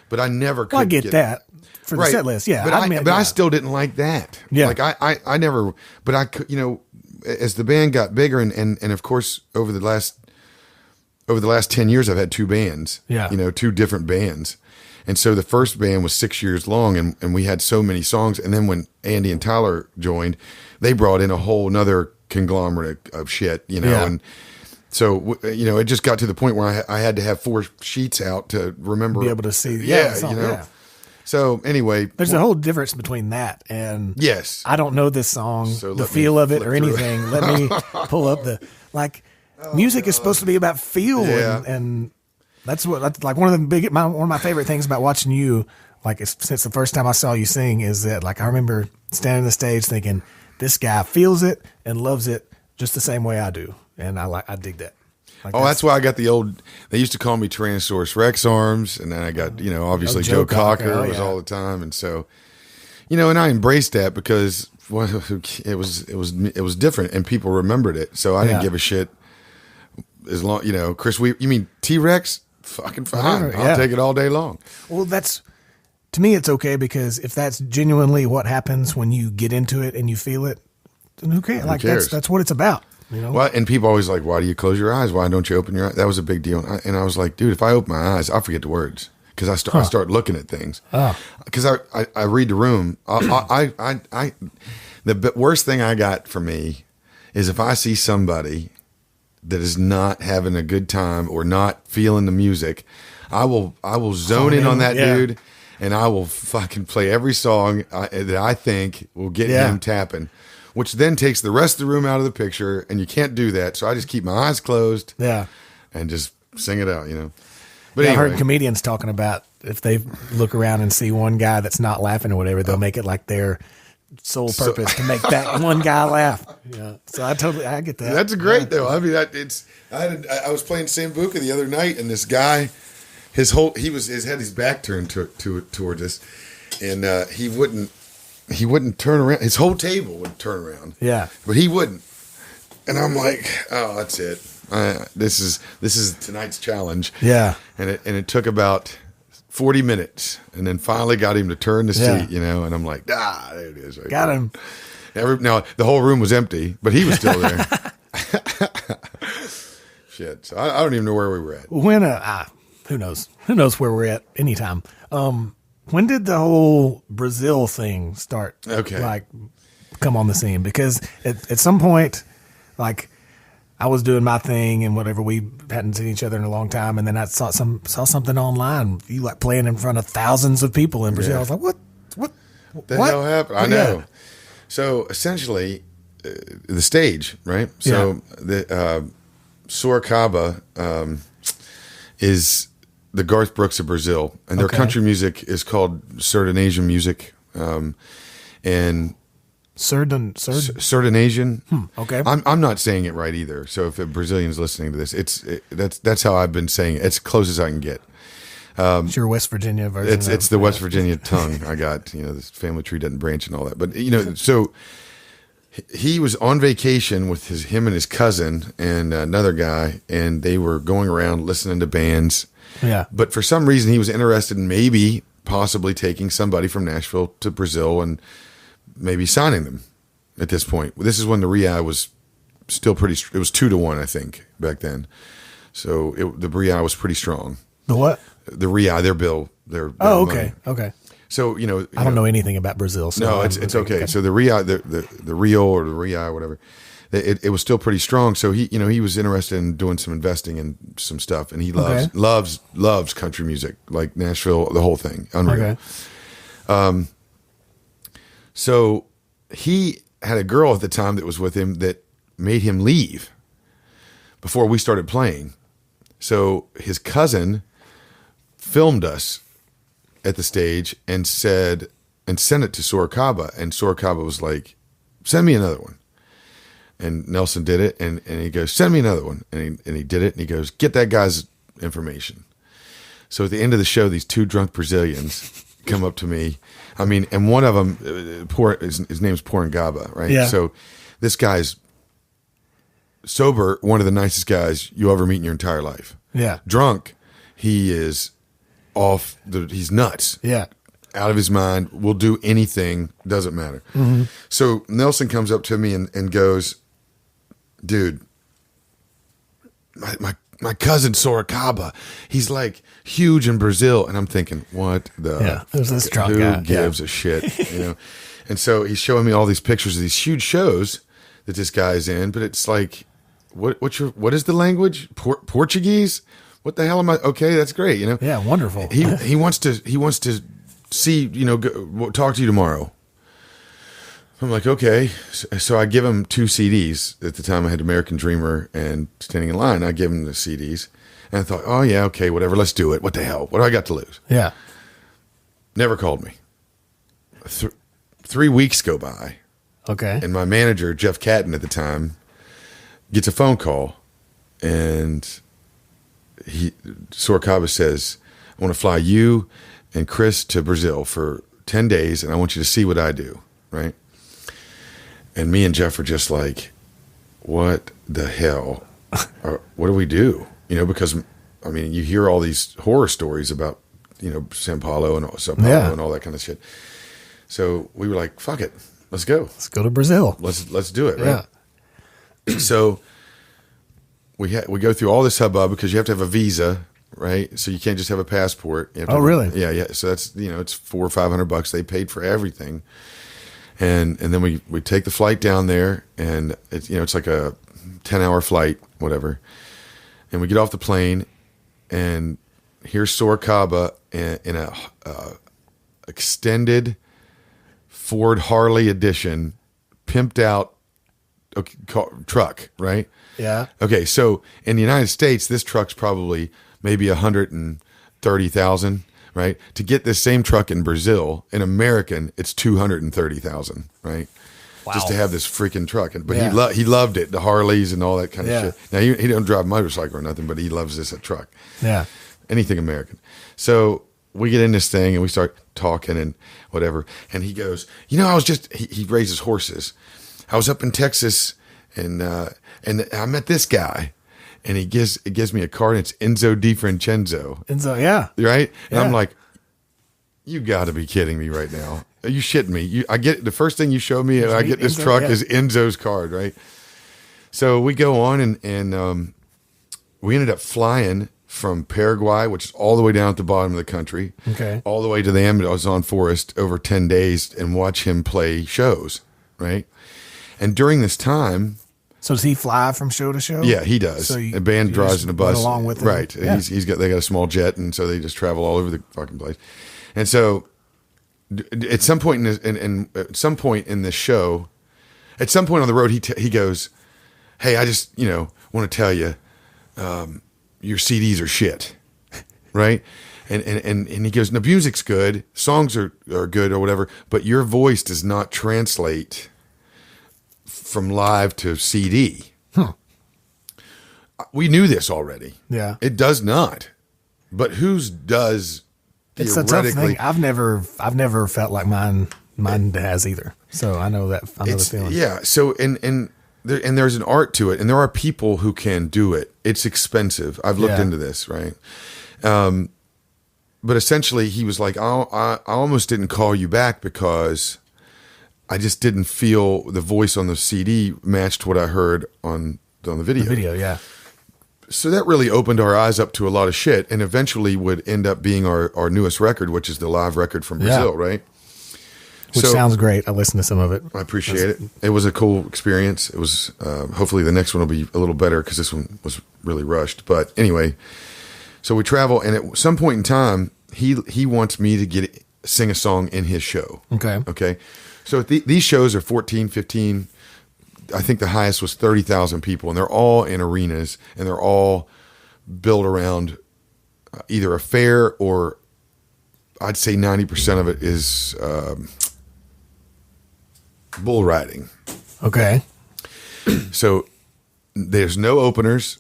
but I never could. Well, I get that for the set list. Yeah, but I still didn't like that. Yeah, like I never. But I could, as the band got bigger, and of course over the last 10 years, I've had 2 bands. Yeah, 2 different bands. And so the first band was 6 years long, and we had so many songs. And then when Andy and Tyler joined, they brought in a whole nother conglomerate of shit, and so, it just got to the point where I had to have 4 sheets out to remember. Be able to see. So anyway. There's a whole difference between that and, yes, I don't know this song, so the feel of it or anything. Let me pull up music is supposed to be about feel, and that's like one of my favorite things about watching you. Like since the first time I saw you sing, is that I remember standing on the stage thinking, this guy feels it and loves it just the same way I do, and I dig that. That's why I got they used to call me Tyrannosaurus Rex arms, and then I got obviously Joe Cocker was all the time, and so and I embraced that because it was different, and people remembered it, so I didn't give a shit. As long, Chris, you mean T-Rex? Fucking fine. I'll take it all day long. Well, to me, it's okay because if that's genuinely what happens when you get into it and you feel it, then who cares? Like that's what it's about. You know? Well, and people always like, why do you close your eyes? Why don't you open your eyes? That was a big deal. And I was like, dude, if I open my eyes, I'll forget the words because I start looking at things. Because I read the room. The worst thing I got for me is if I see somebody that is not having a good time or not feeling the music, I will zone in on that dude, and I will fucking play every song that I think will get him tapping, which then takes the rest of the room out of the picture, and you can't do that. So I just keep my eyes closed, and just sing it out, you know. But anyway. I've heard comedians talking about if they look around and see one guy that's not laughing or whatever, they'll make it like their sole purpose to make that one guy laugh. Yeah. So I get that. That's great though. I mean, I was playing Sambuca the other night, and this guy, he had his back turned towards us, and he wouldn't turn around. His whole table would turn around. Yeah. But he wouldn't. And I'm like, oh, that's it. This is tonight's challenge. Yeah. And it took about 40 minutes, and then finally got him to turn the seat, you know, and I'm like, there it is. Right got there. him. Now, the whole room was empty, but he was still there. Shit. So I don't even know where we were at. When, who knows? Who knows where we're at anytime. When did the whole Brazil thing start? Like, come on the scene? Because at some point, like, I was doing my thing and whatever. We hadn't seen each other in a long time, and then I saw something online. You like playing in front of thousands of people in Brazil. I was like, what the hell happened? I know. So essentially, the stage, right? So the Sorocaba is the Garth Brooks of Brazil, and their country music is called Sertanejo music, and. Sertanejo. Okay. I'm not saying it right either. So if a Brazilian's listening to this, that's how I've been saying it. It's close as I can get. It's your West Virginia version. It's the West Virginia tongue I got. You know, this family tree doesn't branch and all that. But you know, so he was on vacation with him and his cousin and another guy, and they were going around listening to bands. Yeah. But for some reason, he was interested in possibly taking somebody from Nashville to Brazil and maybe signing them at this point. This is when the Real was still pretty. It was 2-1, I think, back then. So the Real was pretty strong. The what? The Real, their bill. Their okay, money. Okay. So I don't know anything about Brazil. So no, it's okay. So the Real, the Rio or the Real, whatever, it was still pretty strong. So he was interested in doing some investing in some stuff, and he loves country music, like Nashville, the whole thing, unreal. Okay. So he had a girl at the time that was with him that made him leave before we started playing. So his cousin filmed us at the stage and sent it to Sorocaba, and Sorocaba was like, send me another one. And Nelson did it, and he goes, send me another one. And he did it, and he goes, get that guy's information. So at the end of the show, these two drunk Brazilians come up to me. I mean, and one of them, his name's Porangaba, right? Yeah. So this guy's sober, one of the nicest guys you'll ever meet in your entire life. Yeah. Drunk, he is he's nuts. Yeah. Out of his mind, will do anything, doesn't matter. Mm-hmm. So Nelson comes up to me and goes, dude, my cousin Sorocaba, he's like huge in Brazil. And I'm thinking, what the there's this drunk who guy. gives a shit, you know? And so he's showing me all these pictures of these huge shows that this guy's in, but it's like, what is the language? Portuguese? What the hell am I? Okay, that's great, you know? Yeah, wonderful. He wants to see, you know, talk to you tomorrow. I'm like, okay. So I give him 2 CDs. At the time I had American Dreamer and Standing in Line. I give him the CDs. And I thought, oh yeah, okay, whatever, let's do it. What the hell? What do I got to lose? Yeah. Never called me. 3 weeks go by. Okay. And my manager, Jeff Catton at the time, gets a phone call, and Sorocaba says, I want to fly you and Chris to Brazil for 10 days, and I want you to see what I do, right? And me and Jeff are just like, what the hell? What do we do? You know, because, I mean, you hear all these horror stories about Sao Paulo and all that kind of shit. So we were like, fuck it, let's go. Let's go to Brazil. Let's do it. Right. Yeah. So we go through all this hubbub because you have to have a visa, right? So you can't just have a passport. You have to really? Yeah. So that's, it's $400 or $500. They paid for everything. And then we take the flight down there, and it's like a 10-hour flight, whatever. And we get off the plane, and here's Sorocaba in a extended Ford Harley edition, pimped out truck, right? Yeah. Okay, so in the United States, this truck's probably maybe 130,000, right? To get this same truck in Brazil, in American, it's 230,000, right? Wow. Just to have this freaking truck, but he loved it, the Harleys and all that kind of shit. Now he don't drive a motorcycle or nothing, but he loves this truck. Yeah, anything American. So we get in this thing and we start talking and whatever, and he goes, I was just he raises horses. I was up in Texas and I met this guy, and he gives me a card. And it's Enzo DiFrancesco. Enzo, yeah, right. And I'm like, you got to be kidding me right now. Are you shitting me? I get the first thing you show me, I get this truck is Enzo's card, right? So we go on and we ended up flying from Paraguay, which is all the way down at the bottom of the country, all the way to the Amazon forest over 10 days and watch him play shows, right? And during this time... So does he fly from show to show? Yeah, he does. So a band drives in a bus. Along with him. Right. Yeah. They got a small jet, and so they just travel all over the fucking place. And so at some point at some point in this show, at some point on the road, he goes, "Hey, I just want to tell you, your CDs are shit," right? And he goes, "The music's good, songs are good or whatever, but your voice does not translate from live to CD." We knew this already. Yeah, it does not. But whose does? It's a tough thing. I've never felt like mine has either. So I know that. I know the feeling. Yeah. So and there's an art to it, and there are people who can do it. It's expensive. I've looked into this, right? But essentially, he was like, I almost didn't call you back because I just didn't feel the voice on the CD matched what I heard on the video. The video, yeah. So that really opened our eyes up to a lot of shit, and eventually would end up being our newest record, which is the live record from Brazil, right? Which sounds great. I listened to some of it. I appreciate it. It was a cool experience. It was hopefully the next one will be a little better because this one was really rushed. But anyway, so we travel, and at some point in time, he wants me to sing a song in his show. Okay. So these shows are 14, 15. I think the highest was 30,000 people, and they're all in arenas, and they're all built around either a fair or I'd say 90% of it is bull riding. Okay. So there's no openers.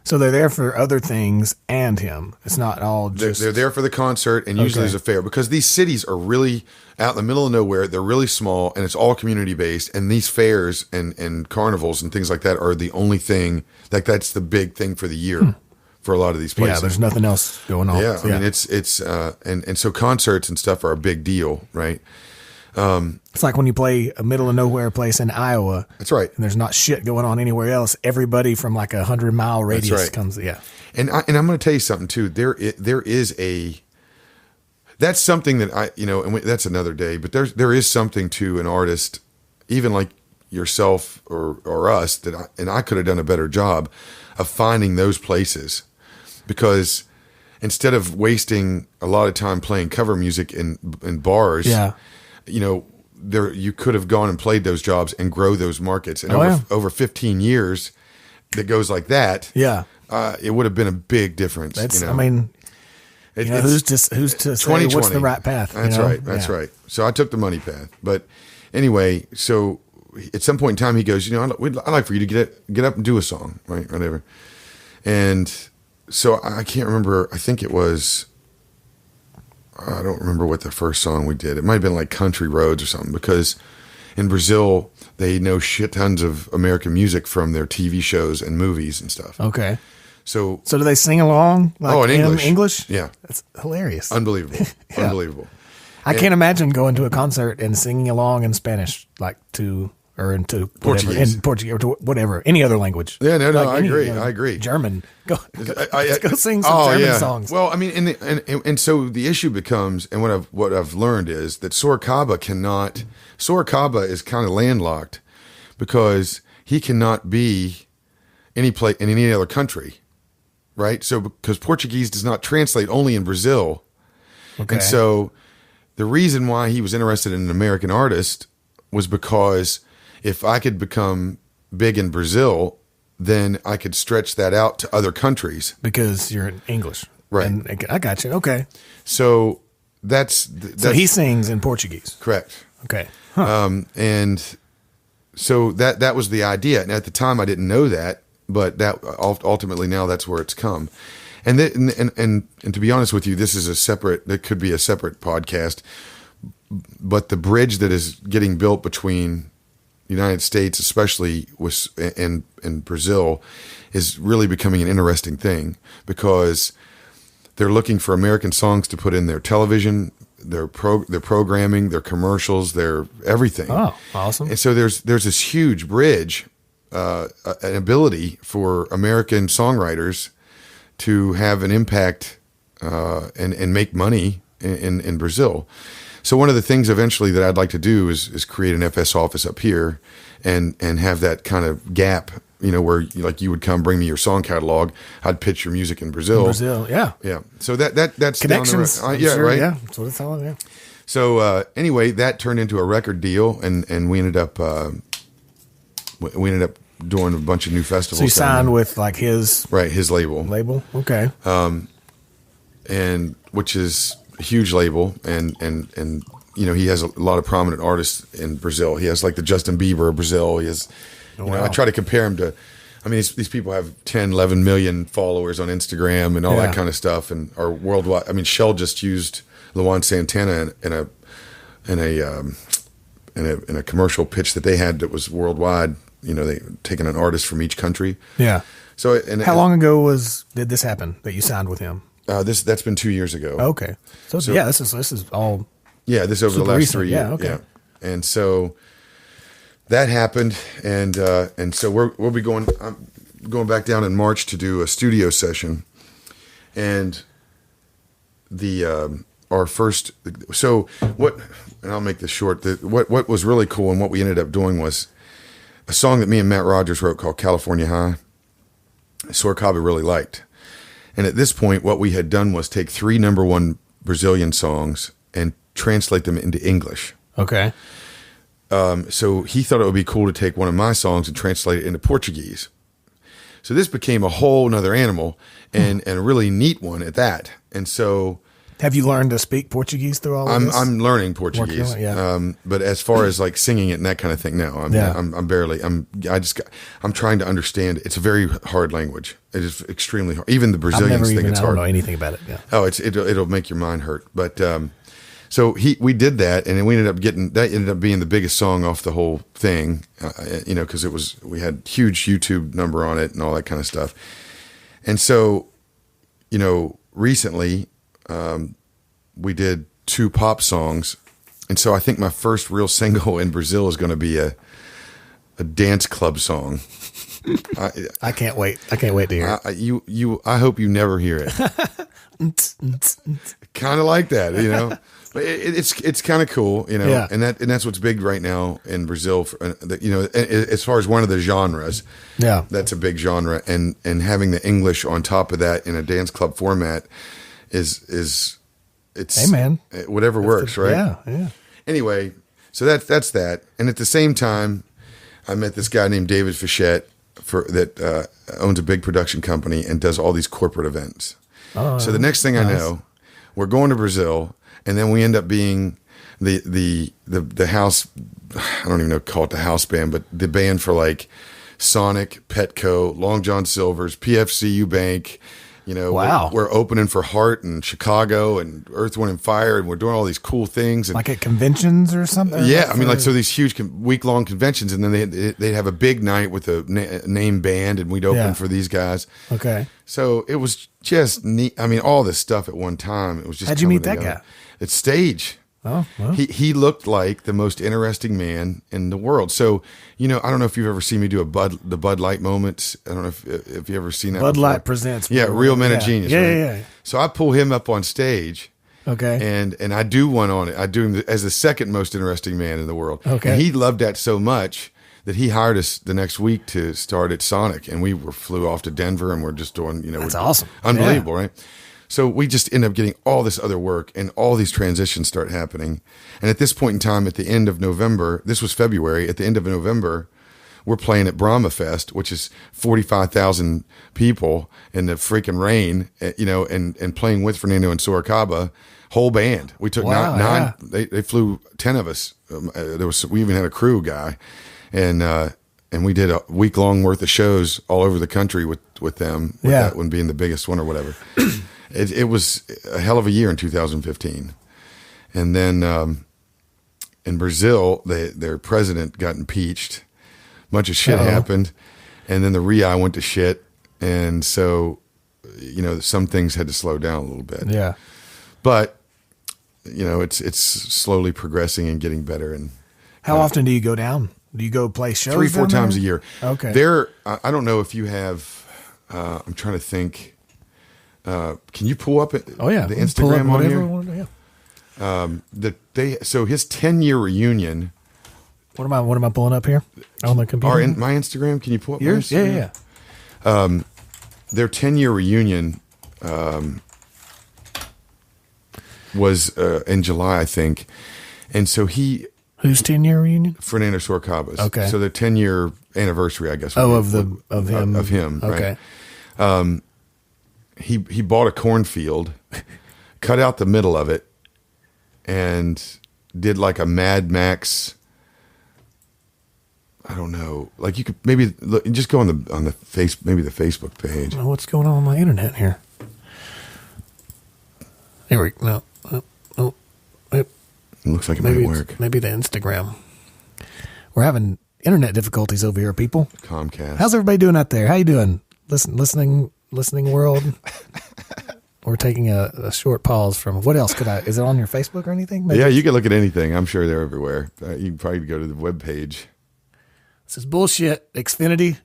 So they're there for other things and him. It's not all just... They're there for the concert, and usually there's a fair, because these cities are really out in the middle of nowhere. They're really small, and it's all community-based, and these fairs and carnivals and things like that are the only thing, that's the big thing for the year for a lot of these places. Yeah, there's nothing else going on. Yeah, I mean, it's and so concerts and stuff are a big deal, right? It's like when you play a middle of nowhere place in Iowa. That's right. And there's not shit going on anywhere else. Everybody from like 100-mile radius comes. Yeah. And I'm going to tell you something too. There is that's something that and that's another day, but there is something to an artist, even like yourself or us, that I could have done a better job of finding those places, because instead of wasting a lot of time playing cover music in bars, you could have gone and played those jobs and grow those markets. And over 15 years that goes like that, it would have been a big difference. I mean, who's to say what's the right path? That's right. That's right. So I took the money path. But anyway, so at some point in time, he goes, I'd like for you to get up and do a song, right? Whatever. And so I can't remember. I think it was, I don't remember what the first song we did. It might have been like Country Roads or something, because in Brazil, they know shit tons of American music from their TV shows and movies and stuff. Okay. So do they sing along like in English? Yeah. That's hilarious. Unbelievable. Yeah. Unbelievable. I can't imagine going to a concert and singing along in Spanish, like into Portuguese. in Portuguese, or to whatever, any other languge. Yeah, no, Like I agree. I agree. German. Let's go sing some German songs. Well, I mean, and so the issue becomes, and what I've learned is that Sorocaba is kind of landlocked because he cannot be in any other country, right? So because Portuguese does not translate only in Brazil, Okay. and so the reason why he was interested in an American artist was because if I could become big in Brazil, then I could stretch that out to other countries. Because you're in English. Right. And I got you. Okay. So that's So he sings in Portuguese. correct. Okay. Huh. And so that was the idea. And at the time I didn't know that, but that ultimately now that's where it's come. And to be honest with you, that could be a separate podcast, but the bridge that is getting built between the United States, especially and Brazil, is really becoming an interesting thing because they're looking for American songs to put in their television, their programming, their commercials, their everything. Oh, awesome. And so there's this huge bridge, an ability for American songwriters to have an impact and make money in Brazil. So one of the things eventually that I'd like to do is create an FS office up here and have that kind of gap, where you would come bring me your song catalog. I'd pitch your music in Brazil. Yeah. Yeah. So that's Connections. down the road. Sure, right. Yeah. That's what it's all about. Yeah. So anyway, that turned into a record deal, and we ended up doing a bunch of new festivals. So you signed with like his label. Label. Okay. And which is a huge label, and he has a lot of prominent artists in Brazil. He has like the Justin Bieber of Brazil. He has, I try to compare him to, I mean, these people have 10, 11 million followers on Instagram and all that kind of stuff, and are worldwide. I mean, Shell just used Luan Santana in a commercial pitch that they had that was worldwide. They taken an artist from each country. Yeah. So how long ago did this happen that you signed with him? That's been 2 years ago. Okay. So this is all. Yeah, this over the last recent. 3 years. Yeah. Okay. Yeah. And so that happened, and so we'll be going back down in March to do a studio session, and our first. So what? And I'll make this short. What was really cool, and what we ended up doing was a song that me and Matt Rogers wrote called California High. Sorocaba really liked. And at this point, what we had done was take 3 number one Brazilian songs and translate them into English. Okay. So he thought it would be cool to take one of my songs and translate it into Portuguese. So this became a whole nother animal, and a really neat one at that. And so, have you learned to speak Portuguese through all of this? I'm learning Portuguese. But as far as like singing it and that kind of thing, no, I'm trying to understand. It's a very hard language. It is extremely hard. Even the Brazilians think it's hard. I don't know anything about it. Yeah. Oh, it'll make your mind hurt. But so we did that, and then we ended up being the biggest song off the whole thing, because we had huge YouTube number on it and all that kind of stuff. And so, recently, we did 2 pop songs, and so I think my first real single in Brazil is going to be a dance club song. I can't wait. I can't wait to hear it. I hope you never hear it. Kind of like that, But it's kind of cool, Yeah. and that's what's big right now in Brazil. As far as one of the genres, Yeah, that's a big genre, and having the English on top of that in a dance club format is hey man, whatever works, right? Yeah. Anyway, so that's that, and at the same time, I met this guy named David Fichette that owns a big production company and does all these corporate events. Oh, so the next thing I know, we're going to Brazil. And then we end up being the house, I don't even know, call it the house band, but the band for like Sonic, Petco, Long John Silver's, PFCU Bank, You know, wow. we're opening for Heart and Chicago and Earth, Wind and Fire, and we're doing all these cool things. And like at conventions or something? Yeah, I mean, like, so these huge week-long conventions, and then they'd have a big night with a name band, and we'd open for these guys. Okay. So it was just neat. I mean, all this stuff at one time. It was just. How'd you meet that guy? At Stage. Oh, well. He looked like the most interesting man in the world. So, you know, I don't know if you've ever seen me do the Bud Light moments. I don't know if you ever seen that. Bud before. Light presents. Yeah, Real Men of Genius. Yeah, right? yeah. So I pull him up on stage. Okay. And I do one on it. I do him as the second most interesting man in the world. Okay. And he loved that so much that he hired us the next week to start at Sonic, and we flew off to Denver, and we're just doing, you know, that's awesome. Unbelievable, right? So we just end up getting all this other work, and all these transitions start happening. And at this point in time, at the end of November, this was February, at the end of November, we're playing at Brahma Fest, which is 45,000 people in the freaking rain, you know, and playing with Fernando and Sorocaba, whole band. We took nine. They flew 10 of us. We even had a crew guy, and we did a week-long worth of shows all over the country with them. With that one being the biggest one or whatever. It was a hell of a year in 2015. And then in Brazil, their president got impeached. A bunch of shit happened. And then the REI went to shit. And so, you know, some things had to slow down a little bit. Yeah. But, you know, it's slowly progressing and getting better. And how often do you go down? Do you go play shows? 3-4 times a year. Okay. I don't know if you have, I'm trying to think. Can you pull up the Instagram on here? So his 10-year reunion. What am I pulling up here on the computer? My Instagram. Can you pull up yours? My Instagram? Yeah. Their 10-year reunion was in July, I think, and so whose 10-year reunion? Fernando Sorocaba's. Okay. So their 10-year anniversary, I guess. Of him. Okay. Right? He bought a cornfield, cut out the middle of it, and did like a Mad Max. I don't know. Like, you could maybe just go on the maybe the Facebook page. What's going on my internet here? Here we go. No. It looks like it might work. Maybe the Instagram. We're having internet difficulties over here, people. Comcast. How's everybody doing out there? How you doing? Listening world. We're taking a short pause from what else is it on your Facebook or anything? Maybe you can look at anything. I'm sure they're everywhere. You can probably go to the webpage. This is bullshit. Xfinity.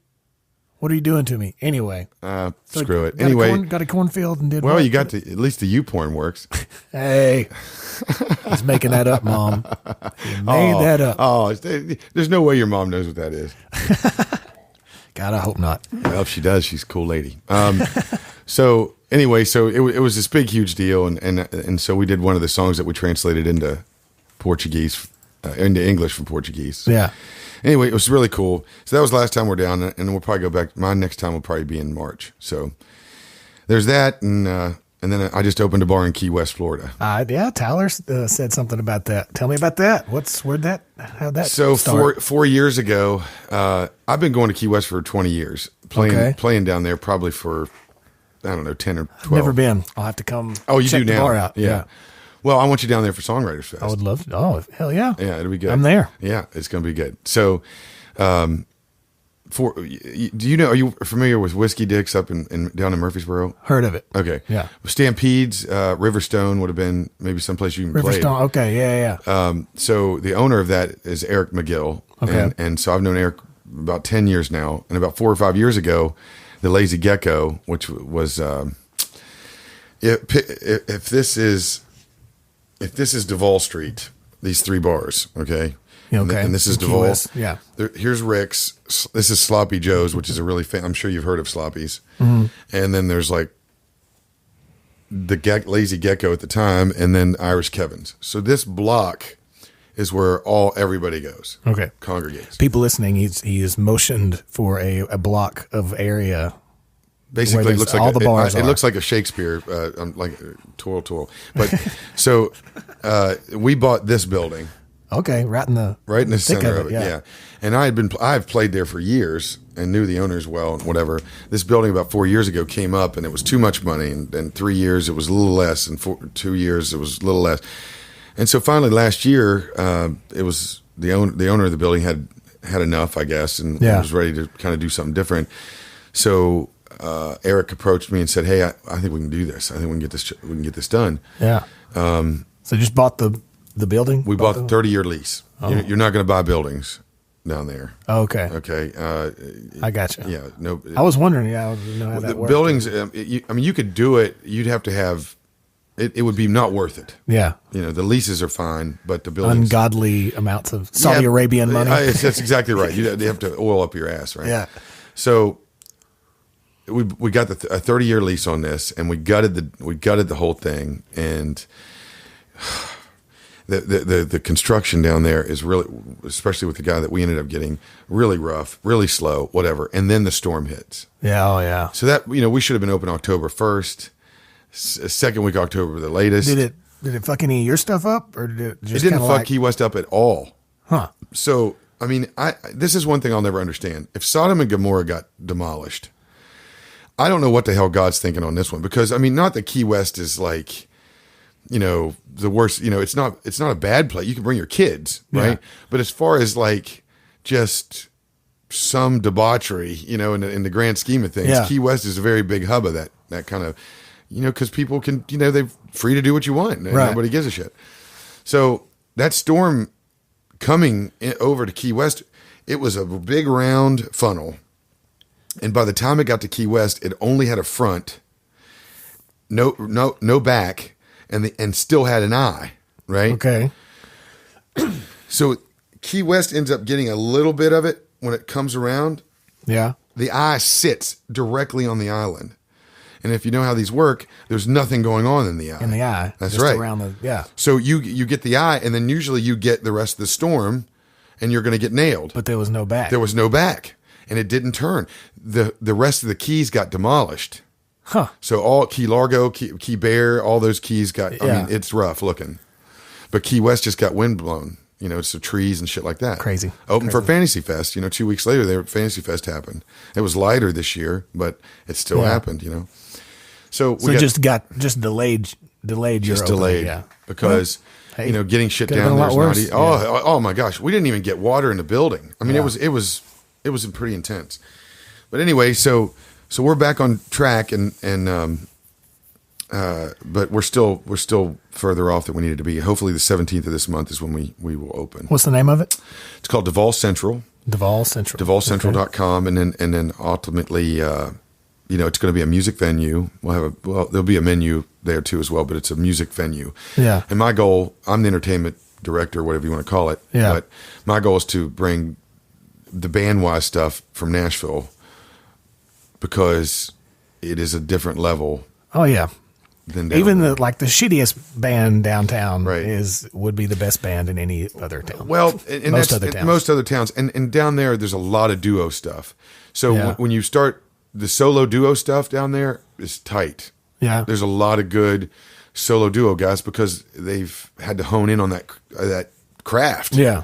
What are you doing to me? Anyway. Screw it. Anyway. Got a cornfield and did well, you got to, at least the YouPorn works. Hey. He's making that up, Mom. He made that up. Oh, there's no way your mom knows what that is. God, I hope not. Well, if she does, she's a cool lady. So anyway, it was this big, huge deal. And so we did one of the songs that we translated into Portuguese, into English from Portuguese. Yeah. Anyway, it was really cool. So that was the last time we're down, and we'll probably go back. My next time will probably be in March. So there's that, and then I just opened a bar in Key West, Florida. Yeah, Tyler said something about that. Tell me about that. How'd that So start? 4 years ago, I've been going to Key West for 20 years, playing down there probably for, I don't know, 10 or 12. I've never been. I'll have to come. Oh, you check do the now? bar out. Yeah. Well, I want you down there for Songwriters Fest. I would love to. Oh, hell yeah. Yeah, it'll be good. I'm there. Yeah, it's going to be good. So, do you know, are you familiar with Whiskey Dicks up down in Murfreesboro? Heard of it. Okay. Yeah. Stampedes, Riverstone would have been maybe someplace you can play. Riverstone. Okay. Yeah. So the owner of that is Eric McGill. Okay. And so I've known Eric about 10 years now. And about 4 or 5 years ago, the Lazy Gecko, which was, if this is Duval Street, these 3 bars, okay? Okay. And this is Duval. Yeah. Here's Rick's. This is Sloppy Joe's, which is a really I'm sure you've heard of Sloppy's. Mm-hmm. And then there's like the Lazy Gecko at the time, and then Irish Kevin's. So this block is where everybody goes. Okay. Congregates. People listening, he's motioned for a block of area. Basically, it looks like all the bars. It looks like a Shakespeare, like twirl. But so we bought this building, Okay, right in the thick center of it. Yeah. And I've played there for years and knew the owners well and whatever. This building about 4 years ago came up and it was too much money. And 3 years it was a little less, and 2 years it was a little less. And so finally last year, it was the owner of the building had enough, I guess, and was ready to kind of do something different. So Eric approached me and said, "Hey, I think we can do this. I think we can get this done." Yeah. So just bought the building? We bought the 30-year lease. Oh. You're not going to buy buildings down there. Oh, okay. Okay. I got you. Yeah. No. I was wondering. Yeah, I didn't know how that worked. Buildings. You could do it. You'd have to have. It would be not worth it. Yeah. The leases are fine, but the buildings. Ungodly amounts of Saudi Arabian money. That's exactly right. You have to oil up your ass, right? Yeah. So we got a 30-year lease on this, and we gutted the whole thing, and the construction down there is really, especially with the guy that we ended up getting, really rough, really slow, whatever. And then the storm hits. Yeah. Oh yeah. So that we should have been open October 1st. Second week of October, the latest. Did it fuck any of your stuff up, or did it just? It didn't fuck Key West up at all. Huh. So I mean, this is one thing I'll never understand. If Sodom and Gomorrah got demolished, I don't know what the hell God's thinking on this one, because I mean, not that Key West is like, the worst. It's not a bad place. You can bring your kids, right? Yeah. But as far as like just some debauchery, in the grand scheme of things, Key West is a very big hub of that kind of. Because people can, they're free to do what you want, and nobody gives a shit. So that storm coming over to Key West, it was a big round funnel. And by the time it got to Key West, it only had a front, no back, and still had an eye, right? Okay. So Key West ends up getting a little bit of it when it comes around. Yeah. The eye sits directly on the island. And if you know how these work, there's nothing going on in the eye. In the eye. That's just right. Around So you get the eye, and then usually you get the rest of the storm, and you're going to get nailed. But there was no back. There was no back, and it didn't turn. The rest of the keys got demolished. Huh. So all Key Largo, Key Bear, all those keys got, I mean, it's rough looking. But Key West just got wind blown. It's the trees and shit like that. Crazy. Open for Fantasy Fest. 2 weeks later, Fantasy Fest happened. It was lighter this year, but it still happened, So just delayed your just delayed, yeah. Because getting shit down there is not easy. Oh my gosh, we didn't even get water in the building. I mean, it was pretty intense. But anyway, so we're back on track, but we're still further off than we needed to be. Hopefully, the 17th of this month is when we will open. What's the name of it? It's called Duval Central. Duval Central. DuvalCentral.com, and then ultimately. It's going to be a music venue. There'll be a menu there too as well, but it's a music venue. Yeah. And my goal, I'm the entertainment director, whatever you want to call it. Yeah. But my goal is to bring the band-wise stuff from Nashville, because it is a different level. Oh yeah. Than even the shittiest band downtown right. would be the best band in any other town. Well, and most other towns, and down there's a lot of duo stuff. So when you start. The solo duo stuff down there is tight. Yeah. There's a lot of good solo duo guys because they've had to hone in on that craft. Yeah.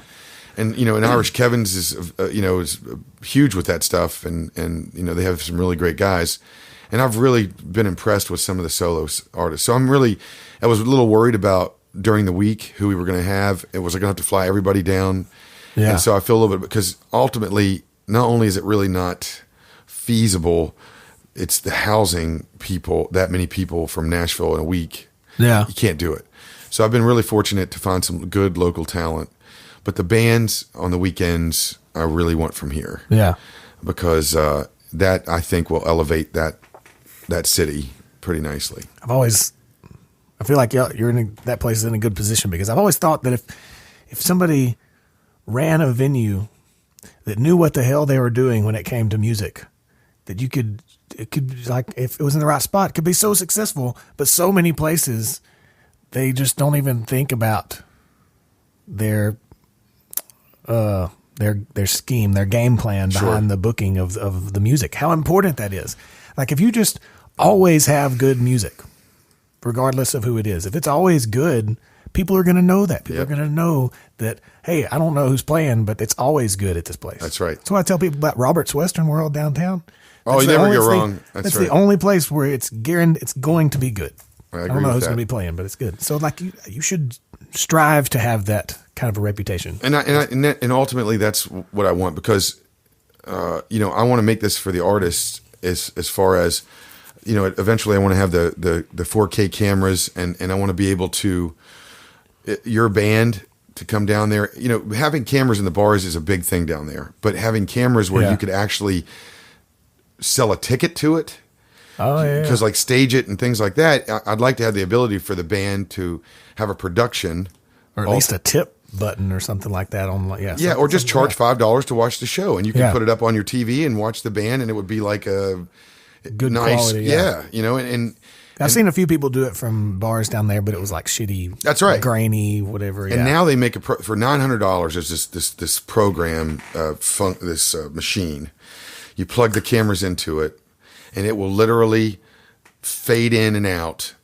And, and Irish Kevin's is huge with that stuff. And they have some really great guys. And I've really been impressed with some of the solo artists. So I was a little worried about during the week who we were going to have. Was I going to have to fly everybody down? Yeah. And so I feel a little bit, because ultimately, not only is it really not feasible, it's the housing people, that many people from Nashville in a week. Yeah. You can't do it. So I've been really fortunate to find some good local talent. But the bands on the weekends, I really want from here. Yeah. Because that, I think, will elevate that city pretty nicely. I feel like that place is in a good position, because I've always thought that if somebody ran a venue that knew what the hell they were doing when it came to music, that it could like, if it was in the right spot, it could be so successful. But so many places, they just don't even think about their scheme, their game plan behind the booking of the music. How important that is. Like, if you just always have good music, regardless of who it is, if it's always good, people are going to know that. People Yep. are going to know that, hey, I don't know who's playing, but it's always good at this place. That's right. That's why I tell people about Robert's Western World downtown. Oh, you never go wrong. That's right. the only place where it's guaranteed it's going to be good. I don't know who's that. going to be playing, but it's good. So like you should strive to have that kind of a reputation. And ultimately that's what I want, because I want to make this for the artists as far as, eventually I want to have the 4K cameras, and I want to be able to, your band to come down there. Having cameras in the bars is a big thing down there, but having cameras where you could actually sell a ticket to it. Oh, yeah. Because like stage it and things like that, I'd like to have the ability for the band to have a production. Or at least a tip button or something like that on, or just charge $5 to watch the show, and you can put it up on your TV and watch the band, and it would be like a good nice quality. and I've seen a few people do it from bars down there, but it was like shitty. That's right. Grainy, whatever. And now they make for $900. There's this program, this machine. You plug the cameras into it, and it will literally fade in and out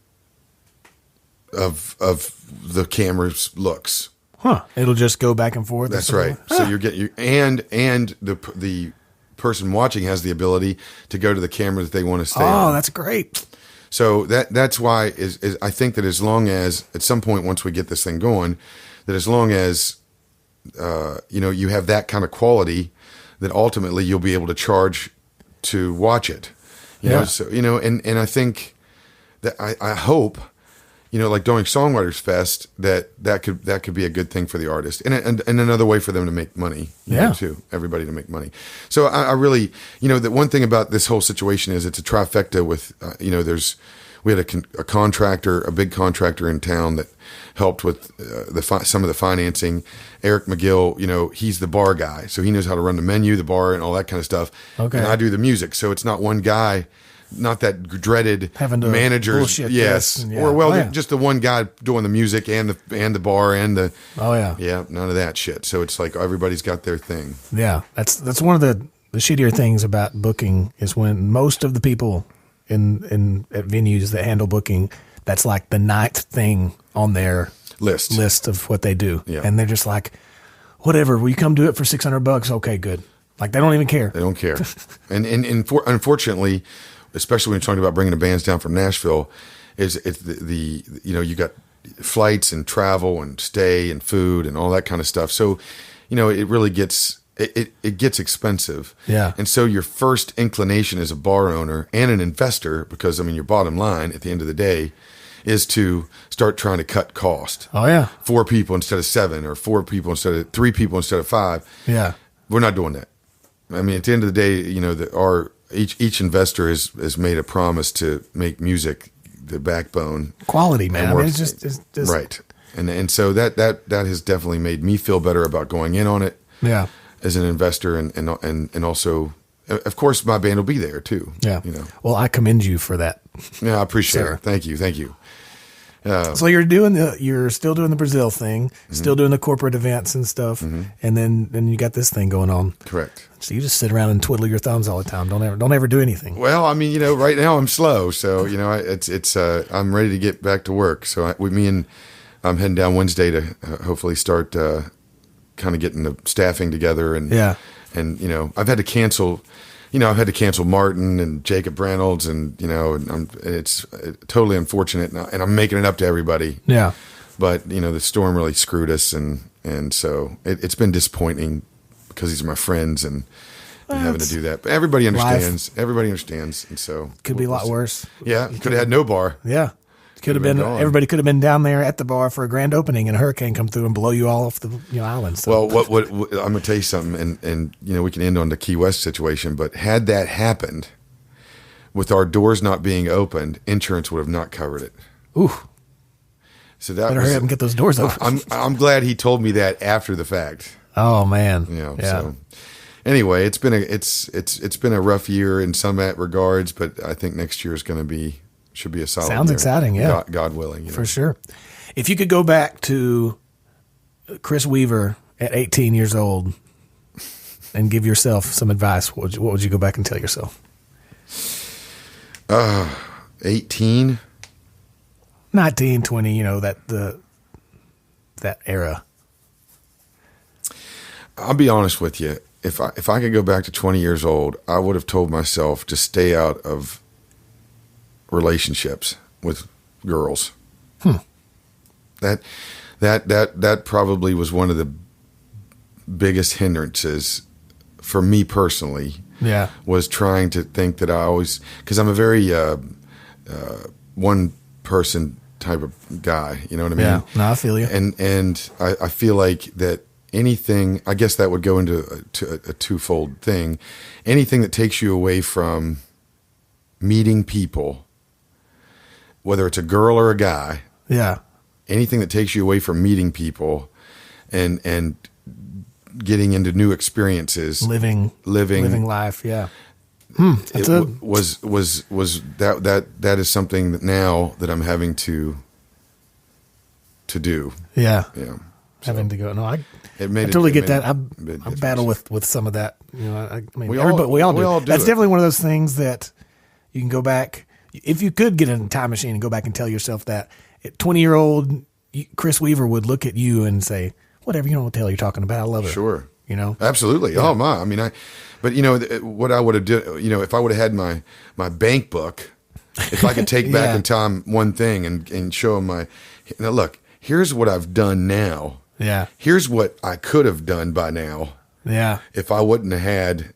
of the camera's looks. Huh. It'll just go back and forth. That's right. So you're getting and the person watching has the ability to go to the camera that they want to stay on. Oh, that's great. So that's why is I think that as long as at some point once we get this thing going, that as long as you have that kind of quality, that ultimately you'll be able to charge to watch it. You know, so and I think that I hope, like during Songwriters Fest, that could be a good thing for the artist, and another way for them to make money. Too, everybody to make money. So I really, the one thing about this whole situation is it's a trifecta with, we had a contractor, a big contractor in town that helped with some of the financing. Eric McGill, he's the bar guy, so he knows how to run the menu, the bar, and all that kind of stuff. Okay. And I do the music, so it's not one guy, not that dreaded having to managers. bullshit Yes, this or just the one guy doing the music and the bar and the. Oh yeah. Yeah, none of that shit. So it's like everybody's got their thing. Yeah, that's one of the shittier things about booking is when most of the people in at venues that handle booking, that's like the 9th thing on their list of what they do. Yeah. And they're just like, whatever, will you come do it for $600? Okay, good. Like they don't even care. They don't care. and unfortunately, especially when you're talking about bringing the bands down from Nashville, it's the you got flights and travel and stay and food and all that kind of stuff. So, it really gets it gets expensive. Yeah. And so your first inclination as a bar owner and an investor, because your bottom line at the end of the day is to start trying to cut cost. Oh yeah. 4 people instead of 7, or 4 people instead of 3 people instead of 5. Yeah. We're not doing that. At the end of the day, each investor has made a promise to make music the backbone. Quality, man. It's just right. And so that has definitely made me feel better about going in on it. Yeah. As an investor, and also, of course, my band will be there too. Yeah. Well, I commend you for that. Yeah, I appreciate Sir. it. Thank you. So you're still doing the Brazil thing, still doing the corporate events and stuff, and then you got this thing going on. Correct. So you just sit around and twiddle your thumbs all the time. Don't ever do anything. Well, right now I'm slow, so it's I'm ready to get back to work. So I'm heading down Wednesday to hopefully start kind of getting the staffing together, and I've had to cancel. I've had to cancel Martin and Jacob Reynolds, and it's totally unfortunate, and I'm making it up to everybody. Yeah. But the storm really screwed us, and so it's been disappointing because these are my friends, and having to do that. But everybody understands. Life. Everybody understands, and so Could be a lot worse. Yeah, could have had no bar. Yeah. Could have been everybody could have been down there at the bar for a grand opening, and a hurricane come through and blow you all off the island. So. Well, what I'm gonna tell you something, and we can end on the Key West situation. But had that happened, with our doors not being opened, insurance would have not covered it. Ooh. So that better hurry up and get those doors open. I'm glad he told me that after the fact. Oh man. Yeah. So anyway, it's been a rough year in some regards, but I think next year is going to should be a solid. Sounds year. exciting, yeah. God willing. For sure. If you could go back to Chris Weaver at 18 years old and give yourself some advice, what would you go back and tell yourself? 18? 19, 20, that era? I'll be honest with you. If I could go back to 20 years old, I would have told myself to stay out of relationships with girls. That probably was one of the biggest hindrances for me personally. Yeah. Was trying to think that I always, because I'm a very one person type of guy, you know what I mean? Yeah, no, I feel you. And I feel like that anything, I guess that would go into a twofold thing. Anything that takes you away from meeting people, whether it's a girl or a guy. Yeah. Anything that takes you away from meeting people and getting into new experiences, living life. Yeah. Was that is something that now that I'm having to do. Yeah. Yeah. Having to go. No, I totally get that. I battle with some of that. You know, I mean, we all do. That's definitely one of those things that you can go back. If you could get in a time machine and go back and tell yourself that 20-year-old Chris Weaver would look at you and say, whatever, you know what the hell you're talking about. I love it. Sure. You know? Absolutely. Yeah. Oh my. I mean, but you know, what I would have did, you know, if I would have had my bank book, if I could take back in time one thing and show them now look, here's what I've done now. Yeah. Here's what I could have done by now. Yeah. If I wouldn't have had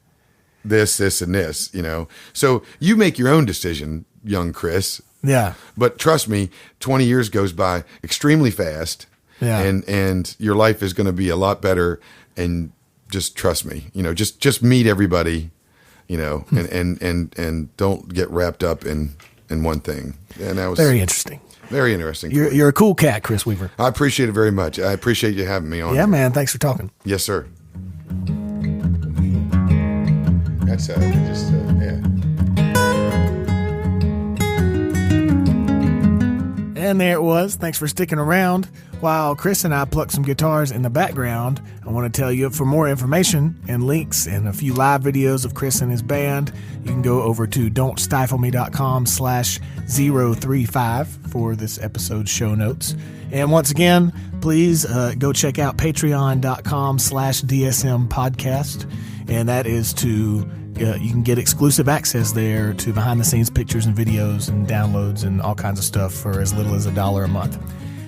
this, and this, you know. So you make your own decision, young Chris. Yeah. But trust me, 20 years goes by extremely fast. Yeah. And your life is going to be a lot better. And just trust me, you know, just meet everybody, you know, and don't get wrapped up in one thing. And that was very interesting. Very interesting. You're a cool cat, Chris Weaver. I appreciate it very much. I appreciate you having me on. Yeah, here. man. Thanks for talking. Yes, sir. That's yeah. And there it was. Thanks for sticking around. While Chris and I plucked some guitars in the background, I want to tell you, for more information and links and a few live videos of Chris and his band, you can go over to don'tstifleme.com/035 for this episode's show notes. And once again, please go check out patreon.com/DSM podcast. And that is to, you can get exclusive access there to behind the scenes pictures and videos and downloads and all kinds of stuff for as little as $1 a month.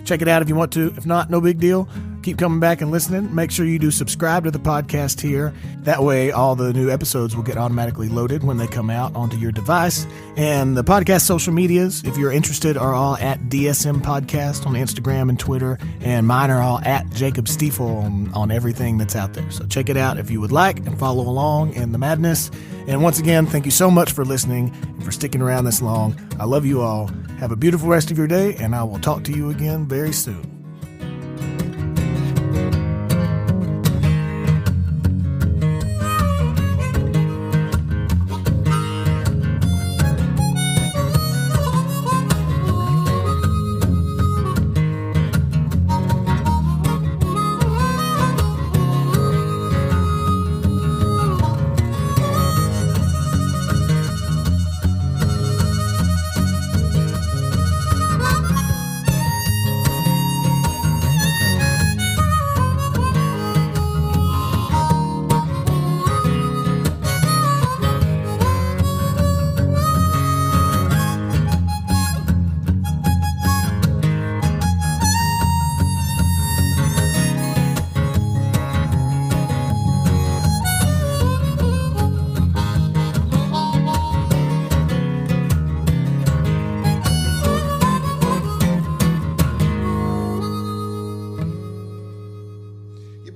Check it out if you want to. If not, no big deal. Keep coming back and listening. Make sure you do subscribe to the podcast here. That way, all the new episodes will get automatically loaded when they come out onto your device. And the podcast social medias, if you're interested, are all at DSM Podcast on Instagram and Twitter. And mine are all at Jacob Stiefel on everything that's out there. So check it out if you would like and follow along in the madness. And once again, thank you so much for listening and for sticking around this long. I love you all. Have a beautiful rest of your day, and I will talk to you again very soon.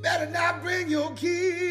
Better not bring your kids.